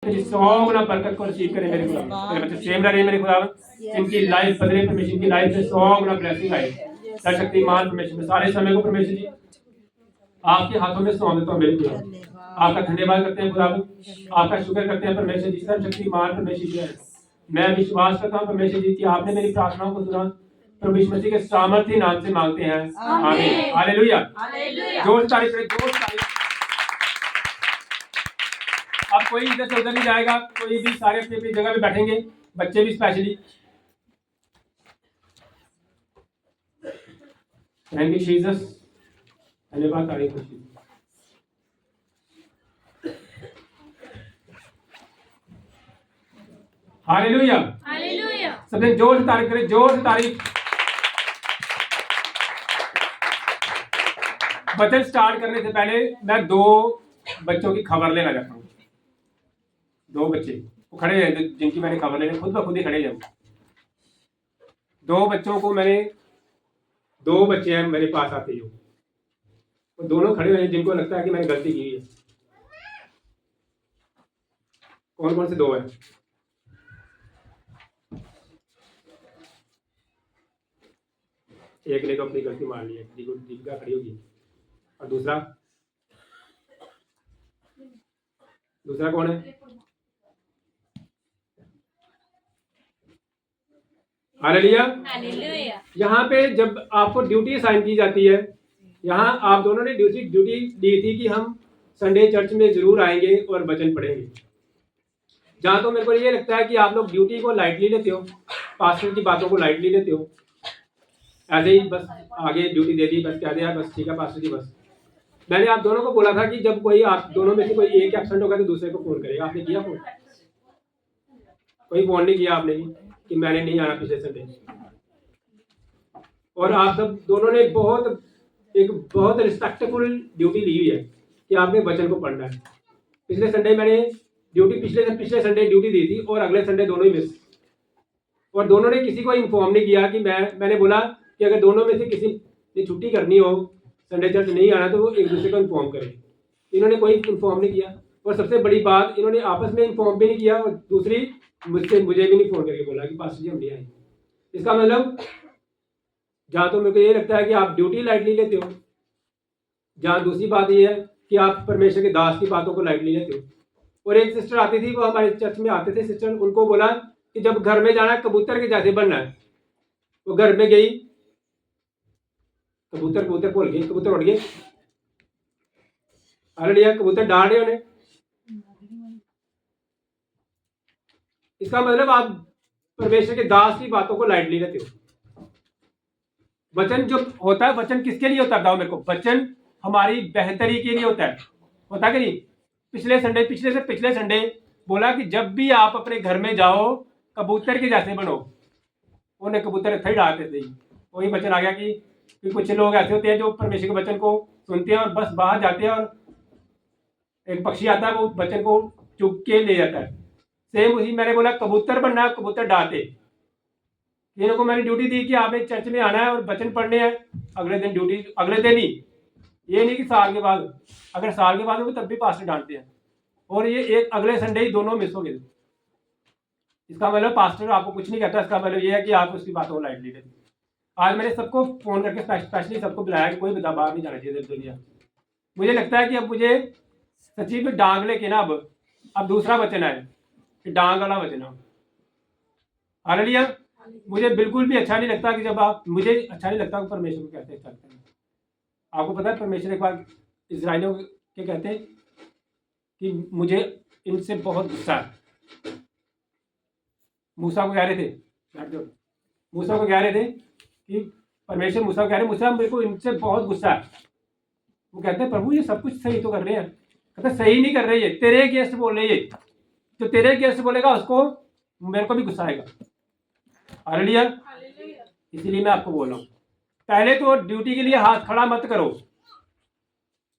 सौ गुना बरकत को रिसीव करें मेरे खुदा। मेरे बच्चे सेम रहे मेरे खुदा, इनकी लाइफ बदले परमेश्वर की लाइफ में 100 गुना ब्लेसिंग आए। शक्तिमान परमेश्वर सारे समय को परमेश्वर जी आपके हाथों में सौंप देता हूँ मेरे खुदा। आपका धन्यवाद करते हैं खुदा, आपका शुक्र करते हैं परमेश्वर जी, सर्वशक्तिमान परमेश्वर जी है। मैं विश्वास करता हूँ परमेश्वर जी कि आपने मेरी प्रार्थनाओं को सुना। प्रभु यीशु मसीह के सामर्थ्य नाम से मांगते हैं, आमीन। हालेलुया। जोर से तारीफ करें, जोर से तारीफ। अब कोई इधर से उधर नहीं जाएगा, कोई भी, सारे अपनी अपनी जगह पे बैठेंगे, बच्चे भी स्पेशली। थैंक यू जीसस, धन्यवाद, तारीफ हो। Hallelujah, hallelujah. सबने जोर से तारीफ करें, जोर से तारीफ। वचन स्टार्ट करने से पहले मैं दो बच्चों की खबर लेना चाहता हूँ। दो बच्चे वो खड़े हैं जिनकी मैंने खबर लेने खुद ब खुद ही खड़े हैं। दो बच्चों को मैंने, दो बच्चे हैं मेरे पास आते ही, वो दोनों खड़े हुए हैं जिनको लगता है कि मैंने गलती की है। कौन कौन से दो हैं? एक ने तो अपनी गलती मान ली है, दीपिका खड़ी होगी, और दूसरा कौन है? Hallelujah, hallelujah. यहाँ पे जब आपको ड्यूटी असाइन की जाती है, यहाँ आप दोनों ने ड्यूटी दी थी कि हम संडे चर्च में जरूर आएंगे और वचन पढ़ेंगे। जहाँ तो मेरे को ये लगता है कि आप लोग ड्यूटी को लाइटली लेते हो, पास्टर की बातों को लाइटली लेते हो, ऐसे ही बस आगे ड्यूटी दे दी, बस कह दिया बस ठीक है पास्टर जी बस। मैंने आप दोनों को बोला था कि जब कोई आप दोनों में से कोई एक एब्सेंट होगा तो दूसरे को फोन करेगा। आपने किया फोन? कोई फोन नहीं किया आपने कि मैंने नहीं आना पिछले संडे। और आप सब दोनों ने एक बहुत रिस्पेक्टफुल ड्यूटी ली हुई है कि आपने वचन को पढ़ना है। पिछले संडे मैंने ड्यूटी पिछले संडे ड्यूटी दी थी और अगले संडे दोनों ही मिस, और दोनों ने किसी को इन्फॉर्म नहीं किया कि मैंने बोला कि अगर दोनों में से किसी ने छुट्टी करनी हो, संडे चर्च नहीं आना, तो वो एक दूसरे को इन्फॉर्म करें। इन्होंने कोई इन्फॉर्म नहीं किया, और सबसे बड़ी बात इन्होंने आपस में इन्फॉर्म भी नहीं किया, और दूसरी मुझे भी नहीं फोन करके बोला कि पास्टर जी हम नहीं आएंगे। इसका मतलब जहाँ तो मेरे को ये लगता है कि आप ड्यूटी लाइटली लेते हो, जहाँ दूसरी बात ये है कि आप परमेश्वर के दास की बातों को लाइटली लेते हो। और एक सिस्टर आती थी, वो हमारे चर्च में आते थे सिस्टर, उनको बोला कि जब घर में जाना है कबूतर के जैसे बनना है। वो घर में गई, कबूतर बोल गई, कबूतर उड़ गए। हालेलुया, कबूतर डाल रहे उन्हें। इसका मतलब आप परमेश्वर के दास की बातों को लाइटली लेते हो। वचन जो होता है, वचन किसके लिए होता है बताओ मेरे को? वचन हमारी बेहतरी के लिए होता है कि नहीं? पिछले संडे बोला कि जब भी आप अपने घर में जाओ कबूतर के जैसे बनो। उन्हें कबूतर थे डालते थे। वही वचन आ गया कि कुछ लोग ऐसे होते हैं जो परमेश्वर के वचन को सुनते हैं और बस बाहर जाते हैं, और एक पक्षी आता है वो वचन को चुग के ले जाता है। सेम उसी मैंने बोला कबूतर बनना, कबूतर डालते। इन्हों को मैंने ड्यूटी दी कि आपने चर्च में आना है और वचन पढ़ने हैं। अगले दिन ड्यूटी, अगले दिन ही, ये नहीं कि साल के बाद। अगर साल के बाद हो तब भी पास्टर डांटते हैं, और ये एक अगले संडे ही दोनों मिस हो गए। इसका मतलब पास्टर आपको कुछ नहीं कहता, इसका मतलब ये है कि आप उसकी बातों को लाइटली लेते। आज मैंने सबको फोन करके स्पेशली सबको बुलाया कि कोई बता बाहर नहीं जाना चाहिए दुनिया। मुझे लगता है कि अब मुझे सच्ची में डांग लेके ना, अब दूसरा वचन है कि डांग वाला वचन है। हालेलुया। मुझे बिल्कुल भी अच्छा नहीं लगता कि जब आप, मुझे अच्छा नहीं लगता परमेश्वर को कहते चलते हैं। आपको पता है परमेश्वर एक बार इजराइलियों के कहते हैं कि मुझे इनसे बहुत गुस्सा है। मूसा को कह रहे थे, मूसा को कह रहे थे कि परमेश्वर मूसा को कह रहे, मूसा मेरे को इनसे बहुत गुस्सा है। वो कहते हैं प्रभु ये सब कुछ सही तो कर रहे हैं। कहते सही नहीं कर रहे, ये तेरे अगेंस्ट बोल रहे, ये जो तेरे अगेंस्ट बोलेगा उसको मेरे को भी गुस्सा आएगा। हालेलुया। इसीलिए मैं आपको बोल रहा हूँ, पहले तो ड्यूटी के लिए हाथ खड़ा मत करो।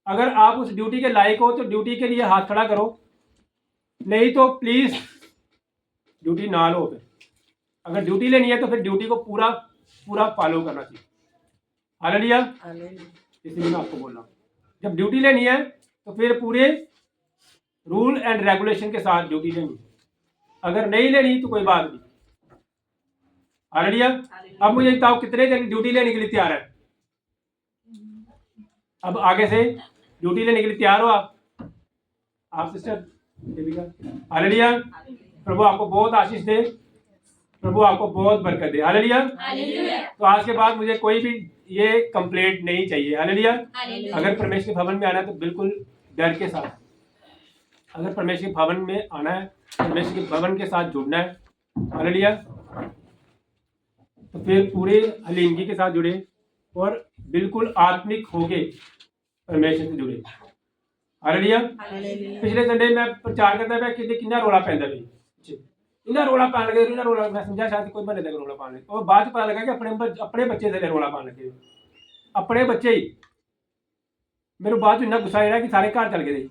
अगर आप उस ड्यूटी के लायक हो तो ड्यूटी के लिए हाथ खड़ा करो, नहीं तो प्लीज ड्यूटी ना लो। फिर अगर ड्यूटी लेनी है तो फिर ड्यूटी को पूरा फॉलो करना चाहिए। हालेलुया। इसलिए मैं आपको बोल रहा हूँ, जब ड्यूटी लेनी है तो फिर पूरे रूल एंड रेगुलेशन के साथ ड्यूटी लेनी। अगर नहीं लेनी तो कोई बात नहीं। हालेलुया। अब मुझे बताओ कितने जन ड्यूटी लेने के लिए तैयार है? अब आगे से ड्यूटी लेने के लिए तैयार हो आप सिस्टर देविका? हालेलुया। प्रभु आपको बहुत आशीष दे, प्रभु आपको बहुत बरकत दे। हालेलुया। तो आज के बाद मुझे कोई भी ये कंप्लेंट नहीं चाहिए। हालेलुया। अगर परमेश्वर के भवन में आना है तो बिल्कुल डर के साथ, अगर परमेश्वर के भवन में आना है, परमेश्वर के भवन के साथ जुड़ना है, हालेलुया, तो फिर पूरे हलीमगी के साथ जुड़े और बिल्कुल आत्मिक होके परमेश्वर से जुड़े। हालेलुया। पिछले संडे मैं प्रचार करता है कि कितना रोला पैंदा भी इन्हें रोला पान लगे, इन्हें रोला मैं समझा शायद कोई बने लगे रोला पाने, और बाद पता लगा कि अपने बच्चे से रोला पान लगे, अपने बच्चे ही। मेरे बाद इन्ना गुस्सा आया कि सारे घर चल गए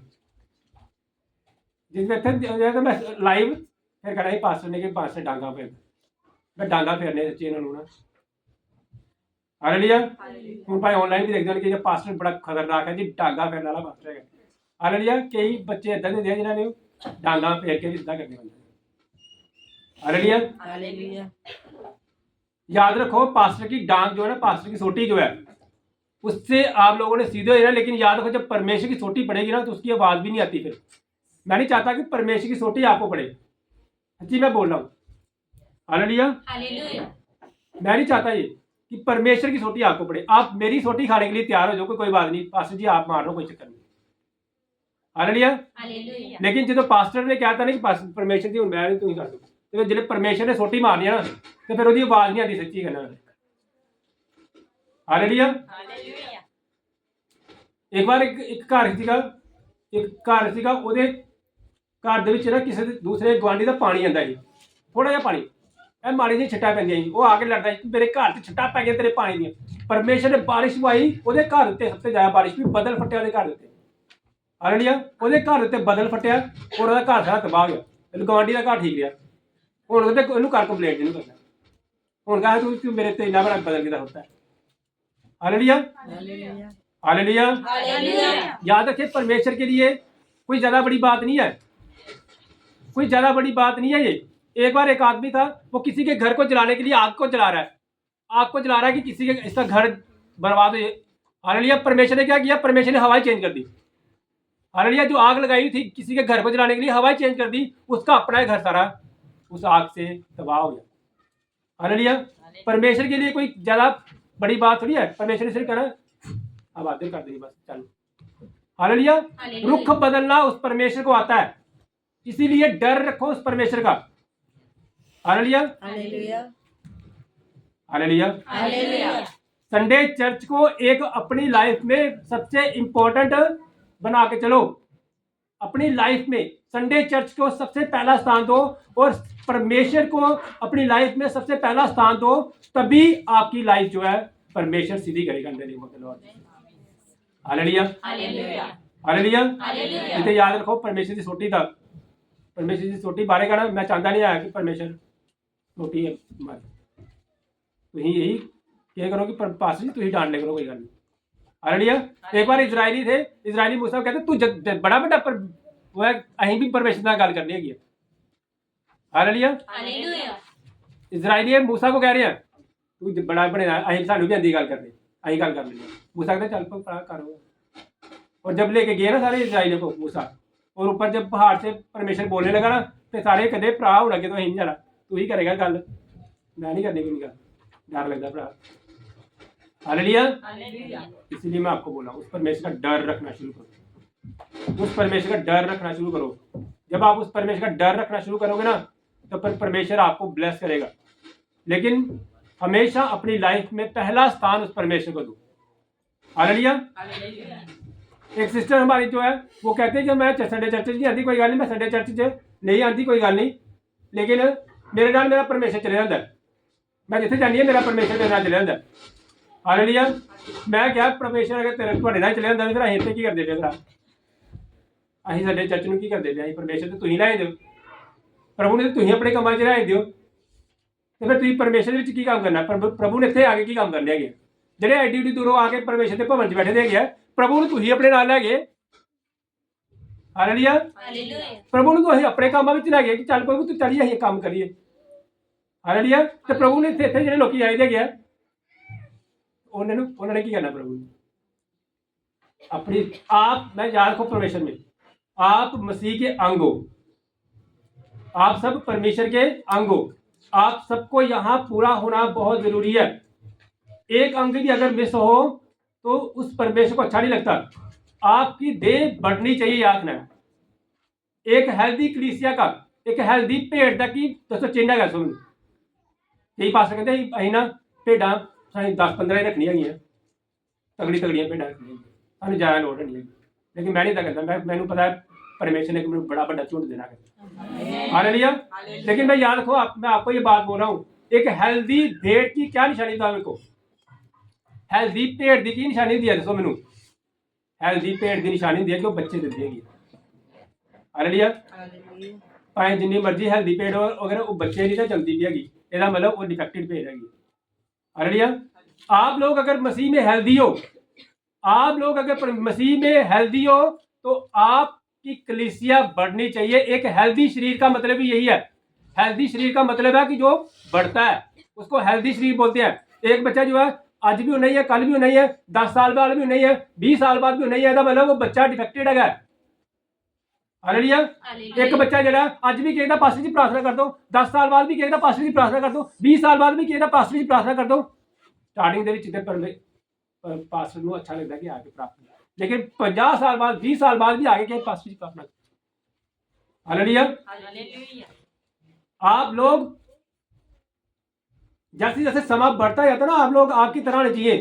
जिसमें थे मैं लाइव फिर कहना ही पास ने के पास से डांगा फिर मैं डांगा फेरने सच्ची इन्होंने ना। हालेलुया। हूँ भाई ऑनलाइन भी देखते हैं कि पास्टर बड़ा खतरनाक है जी, डांगा फेरने वाला पास्टर है। हालेलुया। कई बच्चे इदा दे जिन्होंने डांगा फेर के इदा करने वाले। हालेलुया। याद रखो पास्टर की डांग जो है ना, पास्टर की सोटी जो है उससे आप लोगों ने सीधे हो जाना, लेकिन याद रखो जब परमेश्वर की सोटी पड़ेगी ना तो उसकी आवाज भी नहीं आती। फिर मैं नहीं चाहता कि परमेश्वर की सोटी आपको पड़े, सच्ची मैं बोल रहा हूँ। हालेलुया। मैं नहीं चाहता ये कि परमेश्वर की सोटी आपको पड़े। आप मेरी सोटी खाने के लिए तैयार हो जाओ, कोई बात नहीं, पास्टर जी आप मार लो, कोई चक्कर नहीं। हालेलुया। लेकिन जो पास्टर ने कहा था ना कि परमेश्वर जी मैं नहीं तुम कर दो, तो जिले परमेश्वर ने सोटी मारनी है ना तो फिर उसकी आवाज नहीं आती, सच्ची कहना। हालेलुया। एक बार एक घर सीगा ਉਹਦੇ घर ਦੇ ਵਿੱਚ ना किसी दूसरे गुआंढी का पानी आता जी, थोड़ा जिहा पानी ਇਹ माड़ी जी छिट्टा पैंदियां जी, वो आके लड़दा जी मेरे घर से छिट्टा पै गया तेरे पानी दी। परमेश्वर ने बारिश पाई ਉਹਦੇ घर उत्ते, सबसे ज्यादा बारिश भी बदल फट्टिया ਉਹਦੇ घर उत्ते। हालेलुया। ਉਹਦੇ घर उत्ते बदल फट्टिया और ਉਹਦਾ घर सारा तबाह हो गया, गुआंढी का घर ठीक रहा। ਹੁਣ ਉਹਦੇ ਇਹਨੂੰ ਕਰ ਕੰਪਲੇਂਟ ਨਹੀਂ ਕਰਦਾ, ਹੁਣ ਕਹਾ ਤੂੰ ਮੇਰੇ ਤੇ ਇੰਨਾ बड़ा बदल किदा होता है। हालेलुया। हालेलुया। याद रखिए परमेश्वर के लिए कोई ज्यादा बड़ी बात नहीं है, कोई ज्यादा बड़ी बात नहीं है ये। एक बार एक आदमी था, वो किसी के घर को जलाने के लिए आग को जला रहा है, आग को जला रहा है कि किसी के इसका घर बर्बाद हो। हालेलुया। परमेश्वर ने क्या किया? परमेश्वर ने हवाएं चेंज कर दी। हालेलुया। जो आग लगाई थी किसी के घर को जलाने के लिए हवाएं चेंज कर दी, उसका अपना घर सारा उस आग से तबाह हो गया। हालेलुया। परमेश्वर के लिए कोई ज्यादा बड़ी बात थोड़ी है। परमेश्वर ने सिर्फ कहना अब आदर कर देगी बस, चलो। हालेलुया। रुख बदलना उस परमेश्वर को आता है, इसीलिए डर रखो उस परमेश्वर का। हालेलुया। हालेलुया। संडे चर्च को एक अपनी लाइफ में सबसे इंपॉर्टेंट बना के चलो। अपनी लाइफ में संडे चर्च को सबसे पहला स्थान दो और परमेश्वर को अपनी लाइफ में सबसे पहला स्थान दो, तभी आपकी लाइफ जो है परमेश्वर सीधी करेगा। हालेलुया। हालेलुया। इसे याद रखो परमेश्वर की सोटी था, परमेश्वर की सोटी बारे का ना मैं चाहता नहीं आया कि परमेश्वर सोटी है मारे, तुम यही क्या करो कि पास जी तुम डांट ले करो, कोई गल नहीं। हालेलुया। एक बार इजरायली थे, इजरायली मूसा कहते तू बड़ा बड़ा पर वो है अहीं भी परमेश्वर नाल गल करनी है। हालेलुया। इजरायली मूसा को कह रहे हैं तू बड़ा बने, अहीं सानू भी आंदी गल करनी, अहीं गल कर लेंगे। मूसा कहते चल करो, और जब लेके गए ना सारे इजराइलियों को मूसा, और ऊपर जब पहाड़ से परमेश्वर बोलने लगा ना तो सारे कहते भरा हो लगे तो अहीं नहीं जाना, तू ही करेगा गल, मैं नहीं करनी कोई गल, डर लगता भरा। हालेलुया। इसलिए मैं आपको बोला उस परमेश्वर का डर रखना शुरू करो, उस परमेश्वर का डर रखना शुरू करो। जब आप उस परमेश्वर का डर रखना शुरू करोगे ना तो परमेश्वर आपको ब्लेस करेगा, लेकिन हमेशा अपनी लाइफ में पहला स्थान उस परमेश्वर को दो। हालेलुया। एक सिस्टर हमारी जो है वो कहते हैं कि मैं संडे चर्च नहीं आती, कोई गल नहीं, मैं संडे चर्च नहीं आती कोई गल नहीं, लेकिन मेरे नाल मेरा परमेश्वर चले जाता है, मैं जिथे जानी है मेरा परमेश्वर मेरे नाल चले जाता है। हालेलुया। मैं क्या परमेश्वर अगर तेरे तुहाडे नाल चले जाता फिर असीं इत्थे की करदे पे, फिर असीं संडे चर्च नूं की करदे पे, असीं परमेश्वर ते तुसीं लाए दिओ, प्रभु ने तुसीं अपने कमां च लाए दिओ, तो फिर तुसीं परमेश्वर विच की काम करना? प्रभु ने इत्थे आके की काम करने है? ਜਿਹੜੇ ਐਡੀ ਐਡੀ ਦੂਰੋਂ ਆ ਕੇ परमेश्वर के भवन च बैठे दे गए, प्रभु ने तुसीं अपने नाल लै गए। हालेलुया। प्रभु ने तो ਅਸੀਂ ਆਪਣੇ ਕੰਮਾਂ ਵਿੱਚ ਲੈ ਗਿਆ ਕਿ ਚੱਲ ਪ੍ਰਭੂ ਤੂੰ ਚੱਲੀਏ ਅਸੀਂ ਕੰਮ ਕਰੀਏ। ਹਾਲੇਲੂਇਆ। ਤੇ ਪ੍ਰਭੂ ਨੇ ਇੱਥੇ ਜਿਹੜੇ ਲੋਕੀ ਆਏ ਦੇ ਗਿਆ ਉਹਨਾਂ ਨੇ ਕੀ करना प्रभु ने अपनी आप मैं याद रखो परमेश्वर में आप मसीह के अंग हो, आप सब परमेश्वर के अंग हो, आप सबको यहाँ पूरा होना बहुत जरूरी है। एक अंग भी अगर मिस हो तो उस परमेश्वर को अच्छा नहीं लगता। आपकी देह बढ़नी चाहिए। याद रखना एक हेल्दी कलीसिया का एक हेल्दी भेड़ का की दोस्तों चिन्ह है। सुन कई पास कहते अं ना भेड़ा 10-15 रखनी है, तगड़ी तगड़िया भेड़ा रखनी सू ज्यादा लोड़ नहीं है, लेकिन मैं नहीं कहता। मैंने पता है परमेश्वर ने मैंने बड़ा बड़ा झुंड देना है। हालेलुया। लेकिन मैं याद रखो मैं आपको ये बात बोल रहा हूँ, एक हेल्दी भेड़ की क्या निशानी था मेरे को, हेल्दी भेड़ की निशानी दी है दसो मैनू। हेल्दी भेड़ की निशानी दी है कि वो बच्चे देती है। हालेलुया। भाई जिन्नी मर्जी हेल्दी भेड़ हो अगर वो बच्चे नहीं तो जल्दी भी हैगी, इसका मतलब वो डिफेक्टेड भेड़ हैगी। हालेलुया। आप लोग अगर मसीह में हेल्दी हो, आप लोग अगर मसीह में हेल्दी हो तो आपकी कलीसिया बढ़नी चाहिए। एक हेल्दी शरीर का मतलब भी यही है। हेल्दी शरीर का मतलब है कि जो बढ़ता है उसको हेल्दी शरीर बोलते हैं। एक बच्चा जो है आज भी नहीं है, कल भी नहीं है, 10 साल बाद भी नहीं है, 20 साल बाद भी नहीं है, मतलब वो बच्चा डिफेक्टेड है। हालेलुया। एक बच्चा जरा आज भी कहता पास्टर जी प्रार्थना कर दो, 10 साल बाद भी कहता पास्टर जी प्रार्थना कर दो, 20 साल बाद भी कहता पास्टर जी प्रार्थना कर दो। स्टार्टिंग ਦੇ ਵਿੱਚ ਤੇ पास्टर ਨੂੰ अच्छा लगता है कि आके प्रार्थना, लेकिन 50 साल बाद 20 साल बाद भी आगे के पास्टर जी प्रार्थना। हालेलुया। आप लोग जैसे जैसे समय बढ़ता जाता है ना, आप लोग आपकी तरह होने चाहिए।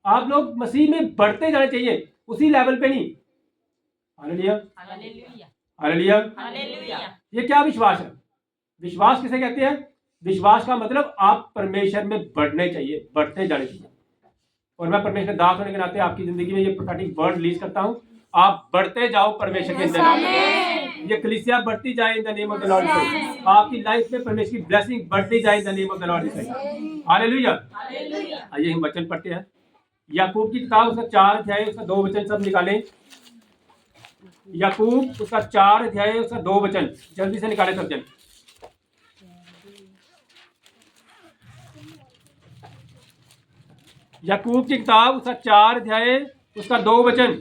आप लोग मसीह में बढ़ते जाने चाहिए, उसी लेवल पे नहीं। हालेलुया। हालेलुया। ये क्या विश्वास है? विश्वास किसे कहते हैं? विश्वास का मतलब आप परमेश्वर में बढ़ने चाहिए, बढ़ते जाने चाहिए। और मैं परमेश्वर दास होने के नाते आपकी जिंदगी में ये प्रोफेटिक वर्ड रिलीज करता हूँ, आप बढ़ते जाओ परमेश्वर के अंदर। ये कलीसिया बढ़ती जाए in the name of the Lord. आपकी लाइफ में परमेश्वर की ब्लेसिंग बढ़ती जाए in the name of the Lord. Hallelujah. आइए हम वचन पढ़ते हैं। याकूब की किताब उसका 4 अध्याय उसका 2 वचन सब निकालें। याकूब उसका 4 अध्याय उसका 2 वचन जल्दी से निकाले सब जन। याकूब की किताब उसका 4 अध्याय उसका 2 वचन।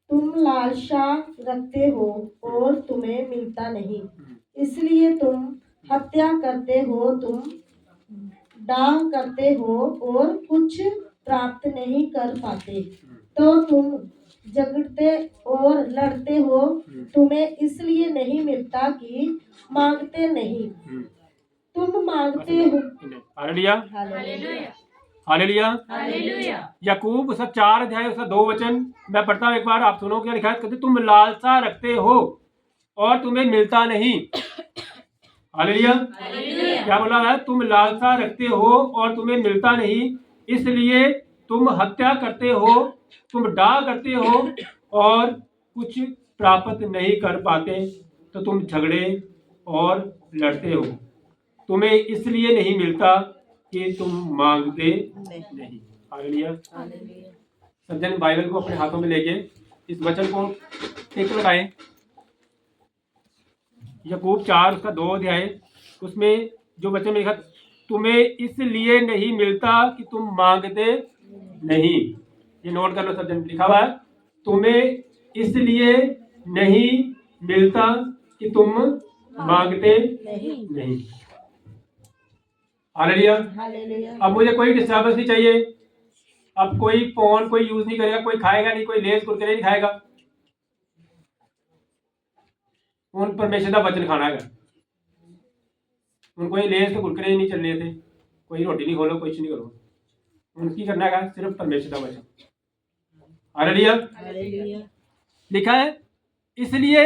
तुम लालसा रखते हो और तुम्हें मिलता नहीं, इसलिए तुम हत्या करते हो, तुम डाह करते हो और कुछ प्राप्त नहीं कर पाते। तो तुम झगड़ते और लड़ते हो, तुम्हें इसलिए नहीं मिलता कि मांगते नहीं। तुम मांगते हो। हालेलुया। हालेलुया। याकूब उसका 4 अध्याय उसका 2 वचन मैं पढ़ता हूँ एक बार, आप सुनो क्या लिखा है। कहते तुम लालसा रखते हो और तुम्हें मिलता नहीं। हालेलुया। क्या बोला है? तुम लालसा रखते हो और तुम्हें मिलता नहीं, इसलिए तुम हत्या करते हो, तुम डाह करते हो और कुछ प्राप्त नहीं कर पाते। तो तुम झगड़े और लड़ते हो, तुम्हें इसलिए नहीं मिलता कि तुम मांगते नहीं। हालेलुया। सब जन बाइबल को अपने हाथों में लेके इस वचन को टिक लगाएं। याकूब 4 उसका 2 अध्याय उसमें जो वचन में लिखा, तुम्हें इसलिए नहीं मिलता कि तुम मांगते नहीं। ये नोट कर लो सब जन, लिखा हुआ है तुम्हें इसलिए नहीं मिलता कि तुम मांगते नहीं। हालेलुया। अब मुझे कोई डिस्टर्बेंस नहीं चाहिए। अब कोई फोन कोई यूज नहीं करेगा, कोई खाएगा नहीं, कोई लेस कुरकुरे नहीं खाएगा। उन परमेश्वर का वचन खाना है। उन कोई लेस तो कुरकुरे नहीं चलने थे, कोई रोटी नहीं खोलो, कुछ नहीं करो। उनकी करना है सिर्फ परमेश्वर का वचन। हालेलुया। लिखा है इसलिए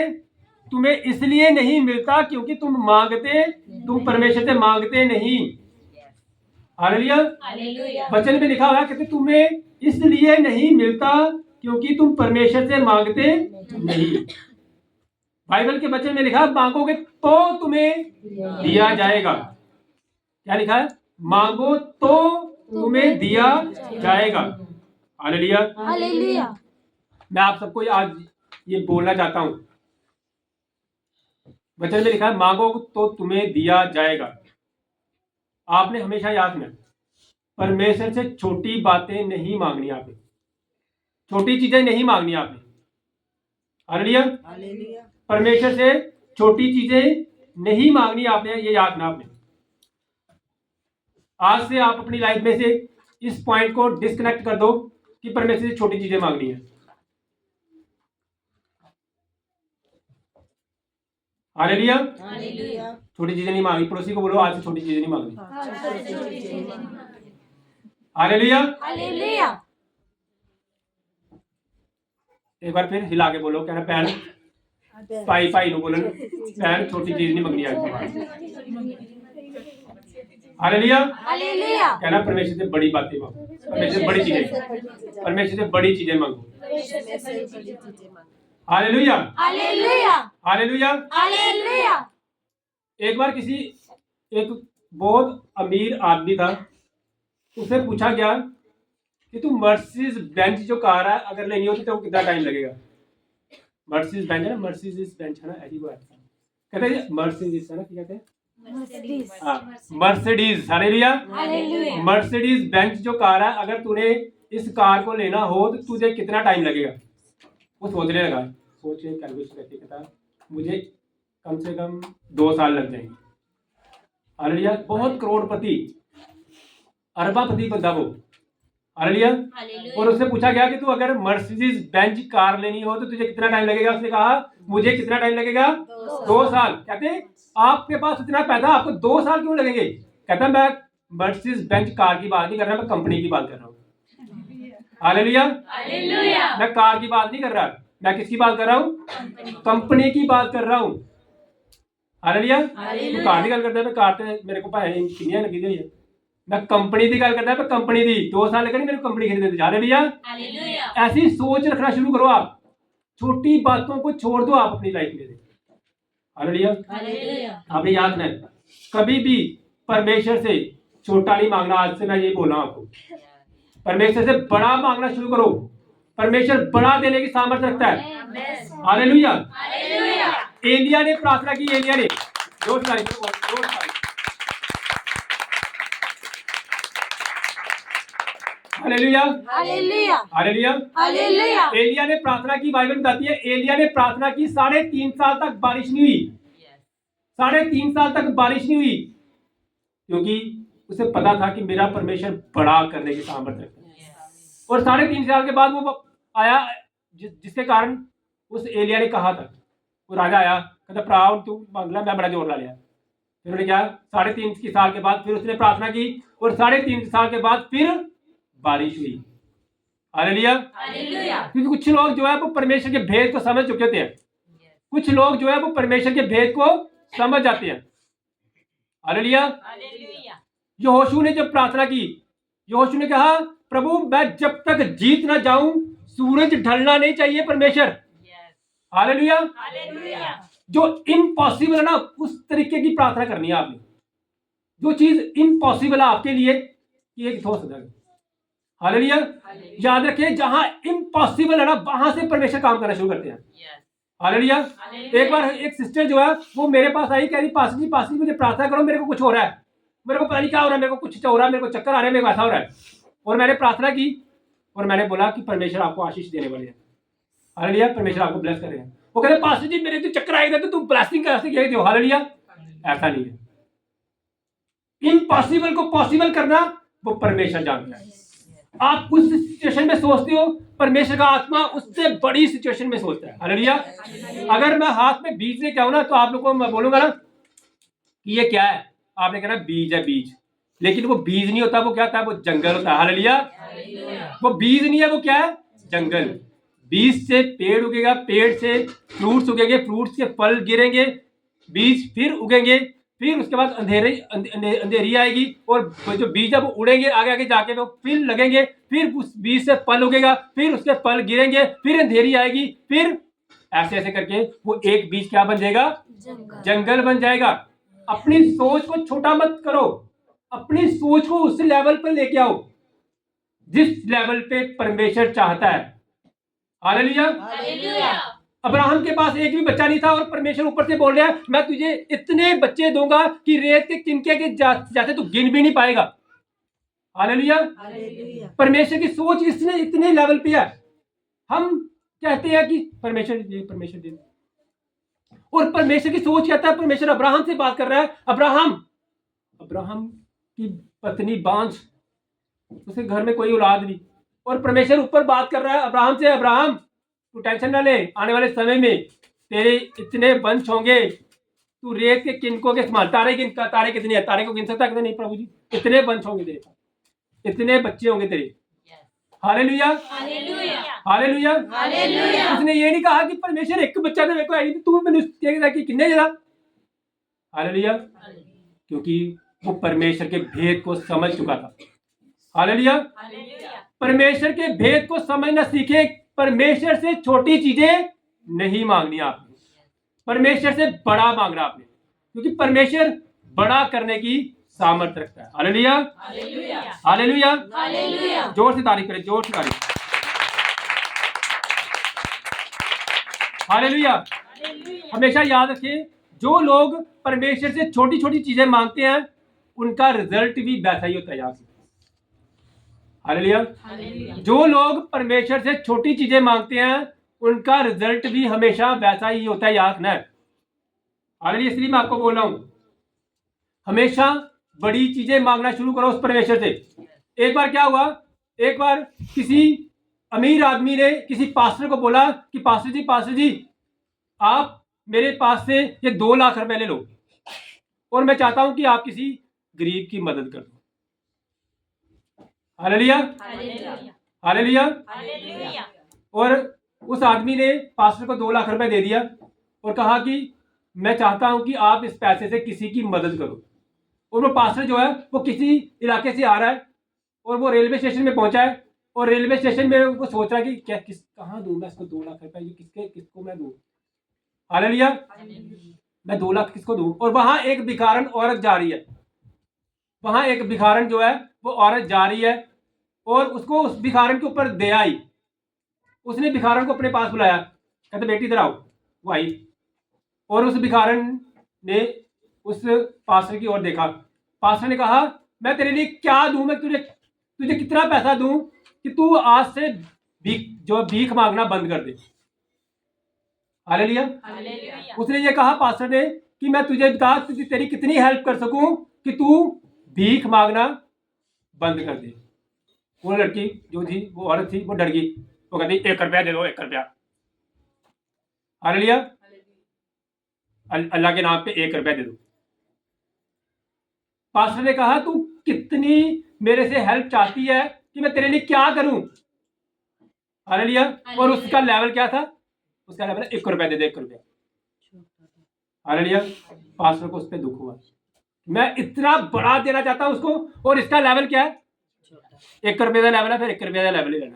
तुम्हें इसलिए नहीं मिलता क्योंकि तुम मांगते, तुम परमेश्वर से मांगते नहीं। हालेलुया। वचन में लिखा हुआ है कि तुम्हें इसलिए नहीं मिलता क्योंकि तुम परमेश्वर से मांगते नहीं। बाइबल के वचन में लिखा मांगोगे तो तुम्हें दिया जाएगा। क्या लिखा है? मांगो तो तुम्हें दिया जाएगा। हालेलुया। हालेलुया। मैं आप सबको आज ये बोलना चाहता हूं, वचन में लिखा है मांगो तो तुम्हें दिया जाएगा। आपने हमेशा याद रखना, परमेश्वर से छोटी बातें नहीं मांगनी आपने, छोटी चीजें नहीं मांगनी आपने। हालेलुया। परमेश्वर से छोटी चीजें नहीं मांगनी आपने, ये याद रखना आपने। आज से आप अपनी लाइफ में से इस पॉइंट को डिस्कनेक्ट कर दो कि परमेश्वर से छोटी चीजें मांगनी है। हालेलुया। छोटी चीजें नहीं मांगनी। पड़ोसी को बोलो आज से छोटी चीजें नहीं मांगनी। हालेलुया। हालेलुया। एक बार फिर हिला के बोलो, कहना पैन पाई पाई नु बोलन पैन छोटी चीज नहीं मंगनी आज। हालेलुया। हालेलुया। कहना परमेश्वर से बड़ी बातें मांगो, परमेश्वर से बड़ी चीजें, परमेश्वर से बड़ी चीजें मांगो। हालेलुया। हालेलुया। हालेलुया। हालेलुया। एक बार एक बहुत अमीर आदमी था, उससे पूछा गया कि तू मर्सिडीज बेंच जो कार है अगर लेनी होती तो कितना टाइम लगेगा। मर्सिडीज बेंच है ना, मर्सिडीज बेंच है ना, ऐसी वो है। कहते हैं मर्सिडीज है ना, क्या कहते हैं? Mercedes. Hallelujah. Hallelujah. Mercedes Benz जो कार है अगर तूने इस कार को लेना हो तो तुझे कितना टाइम लगेगा। वो सोचने लगा, सोचे कैलकुलेशन करके कहता मुझे कम से कम 2 साल लग जाएंगे। हालेलुया। बहुत करोड़पति अरबापति बंदा वो। हालेलुया। और उससे पूछा गया कि तू अगर मर्सिडीज बेंच कार लेनी हो तो तुझे कितना टाइम लगेगा। उसने कहा मुझे कितना टाइम लगेगा? 2 साल। कहते आपके पास इतना पैसा, आपको 2 साल क्यों लगेंगे? कहता मैं मर्सिडीज बेंच कार की बात नहीं कर रहा, मैं कंपनी की बात कर रहा हूँ। हालेलुया। मैं कार की बात नहीं कर रहा, मैं किसकी बात कर रहा हूँ? कंपनी की बात कर रहा हूँ। हालेलुया। तू कार की गल करता है, मैं कार ते मेरे को पैसे कितनी लगी हुई है। मैं कंपनी की गल करता है, मैं कंपनी दी 2 साल लगे मेरे को कंपनी खरीदने। हालेलुया। ऐसी सोच रखना शुरू करो आप, छोटी बातों को छोड़ दो आप अपनी लाइफ में। हालेलुया। आपने याद रखना कभी भी परमेश्वर से छोटा नहीं मांगना। आज से मैं ये बोल रहा हूं आपको, परमेश्वर से बड़ा मांगना शुरू करो। परमेश्वर बड़ा देने की सामर्थ्य रखता है। हालेलुया। एलिया ने प्रार्थना की, एलिया ने जोर से हालेलुया। हालेलुया। हालेलुया। हालेलुया। एलिया ने प्रार्थना की। बाइबल बताती है एलिया ने प्रार्थना की, 3.5 साल तक बारिश नहीं हुई। 3.5 साल तक बारिश नहीं हुई क्योंकि उसे पता था कि मेरा परमेश्वर बड़ा करने की सामर्थ्य रखता है। और 3.5 साल के बाद वो आया जिसके कारण उस एलिया ने कहा था, वो राजा आया कहता प्राव तू मांगला, मैं बड़ा जोर ला लिया। फिर उन्होंने क्या 3.5 साल के बाद फिर उसने प्रार्थना की और 3.5 साल के बाद फिर बारिश हुई। हालेलुया। क्योंकि कुछ लोग जो है वो परमेश्वर के भेद को समझ चुके थे। कुछ लोग जो है वो परमेश्वर के भेद को समझ जाते हैं। हालेलुया। यहोशू ने जब प्रार्थना की, यहोशू ने कहा प्रभु मैं जब तक जीत ना जाऊं सूरज ढलना नहीं चाहिए परमेश्वर। हालेलुया। जो इम्पॉसिबल है ना उस तरीके की प्रार्थना करनी है आपने। जो चीज इम्पॉसिबल है आपके लिए ये हो सकता है। हालेलुया। याद रखिए जहां इम्पॉसिबल है ना वहां से परमेश्वर काम करना शुरू करते हैं। हालेलुया। एक बार एक सिस्टर जो है वो मेरे पास आई, कह रही पास जी मुझे प्रार्थना करो, मेरे को कुछ हो रहा है, मेरे को पता नहीं क्या हो रहा है, मेरे को कुछ हो रहा है, मेरे को चक्कर आ रहे हैं, मेरे को ऐसा हो रहा है। और मैंने प्रार्थना की और मैंने बोला कि परमेश्वर आपको आशीष देने वाले हैं। हालेलुया। परमेश्वर आपको ब्लेस कर रहे हैं। वो कहते पास्टर जी मेरे तो चक्कर आएगा तो तुम ब्लेसिंग कैसे कह रहे हो। हालेलुया। ऐसा नहीं है। इम्पॉसिबल को पॉसिबल करना वो परमेश्वर जानता है। आप उस सिचुएशन में सोचते हो, परमेश्वर का आत्मा उससे बड़ी सिचुएशन में सोचता है। हालेलुया। अगर मैं हाथ में बीज लेके आऊं ना तो आप लोगों को मैं बोलूंगा ना कि ये क्या है, आपने कहना बीज है बीज, लेकिन वो बीज नहीं होता, वो क्या होता है, वो जंगल होता है। हालेलुया। वो बीज नहीं है, वो क्या है, जंगल। बीज से पेड़ उगेगा, पेड़ से फ्रूट्स उगेंगे, फ्रूट्स के फल गिरेंगे, बीज फिर उगेंगे, फिर उसके बाद अंधेरी आएगी, और जो बीज जब उड़ेंगे आगे आगे जाके वो फिर लगेंगे, फिर उस बीज से पल उगेगा, फिर उसके पल गिरेंगे, फिर अंधेरी आएगी, फिर ऐसे ऐसे करके वो एक बीज क्या बन जाएगा? जंगल बन जाएगा। अपनी सोच को छोटा मत करो, अपनी सोच को उस लेवल पर लेके आओ जिस लेवल पे परमेश्वर चाहता है। हालेलुया। अब्राहम के पास एक भी बच्चा नहीं था, और परमेश्वर ऊपर से बोल रहा है मैं तुझे इतने बच्चे दूंगा कि रेत के तिनके के जैसे तू गिन भी नहीं पाएगा। हालेलुया। परमेश्वर की सोच इतने लेवल पे है। हम कहते हैं कि परमेश्वर दे, और परमेश्वर की सोच कहता है, परमेश्वर अब्राहम से बात कर रहा है, अब्राहम की पत्नी बांझ, उसके घर में कोई औलाद नहीं, और परमेश्वर ऊपर बात कर रहा है अब्राहम से, अब्राहम तू टेंशन ना ले, आने वाले समय में तेरे इतने वंश होंगे, तू रेत के किनको के समान, तारे कितने हैं, तारे को गिन सकता है? नहीं प्रभु जी, इतने वंश होंगे तेरे, इतने बच्चे होंगे तेरे। हालेलुया। हालेलुया। उसने ये नहीं कहा कि परमेश्वर एक बच्चा तो मेरे को आई, तू मैंने कितने जरा। हालेलुया। क्योंकि वो परमेश्वर के भेद को समझ चुका था। हालेलुया। परमेश्वर के भेद को समझना सीखे। परमेश्वर से छोटी चीजें नहीं मांगनी आपने, परमेश्वर से बड़ा मांगना आपने, क्योंकि परमेश्वर बड़ा करने की सामर्थ्य रखता है। हालेलुया। हालेलुया। जोर से तारीफ करें, जोर से तारीफ। हालेलुया। हमेशा याद रखें, जो लोग परमेश्वर से छोटी छोटी चीजें मांगते हैं उनका रिजल्ट भी वैसा ही होता है। याद। हालेलुया। जो लोग परमेश्वर से छोटी चीजें मांगते हैं उनका रिजल्ट भी हमेशा वैसा ही होता है। याद ना। हालेलुया। इसलिए मैं आपको बोल रहा हूं, हमेशा बड़ी चीजें मांगना शुरू करो उस परमेश्वर से। एक बार क्या हुआ, एक बार किसी अमीर आदमी ने किसी पास्टर को बोला कि पास्टर जी आप मेरे पास से ये 2 लाख रुपए ले लो, और मैं चाहता हूं कि आप किसी गरीब की मदद कर दो। हालेलुया। हालेलुया। और उस आदमी ने पास्टर को 2 लाख रुपए दे दिया और कहा कि मैं चाहता हूं कि आप इस पैसे से किसी की मदद करो। और वो पास्टर जो है वो किसी इलाके से आ रहा है, और वो रेलवे स्टेशन में पहुंचा है, और रेलवे स्टेशन में वो सोच रहा है कि क्या कहाँ दूं मैं इसको 2 लाख रुपए, ये किसको मैं दूं। हालेलुया। मैं 2 लाख किसको दूं। और वहां एक भिखारन औरत जा रही है, वहां एक भिखारन जो है वो औरत जा रही है, और उसको उस भिखारन के ऊपर दया आई। उसने भिखारन को अपने पास बुलाया, कहते बेटी इधर आओ। वो आई, और उस भिखारन ने उस पास्टर की ओर देखा। पास्टर ने कहा मैं तेरे लिए क्या दूं, मैं तुझे कितना पैसा दूं कि तू आज से भीख मांगना बंद कर दे। हालेलुया। उसने ये कहा पास्टर ने कि मैं तुझे बता तेरी कितनी हेल्प कर सकूं कि तू भीख मांगना बंद कर दे। वो लड़की जो थी, वो औरत थी, वो डर गई। वो कहती 1 रुपया दे दो, 1 रुपया। हालेलुया। अल्लाह के नाम पे 1 रुपया दे दो। पास्टर ने कहा तू कितनी मेरे से हेल्प चाहती है कि मैं तेरे लिए क्या करूं। हालेलुया। और उसका लेवल क्या था? उसका लेवल 1 रुपया दे दे, 1 रुपया। हालेलुया। पास्टर को उस पर दुख हुआ, मैं इतना बड़ा देना चाहता हूं उसको, और इसका लेवल क्या है? 1 रुपये का लेवल है, फिर 1 रुपये का लेवल ही लेना।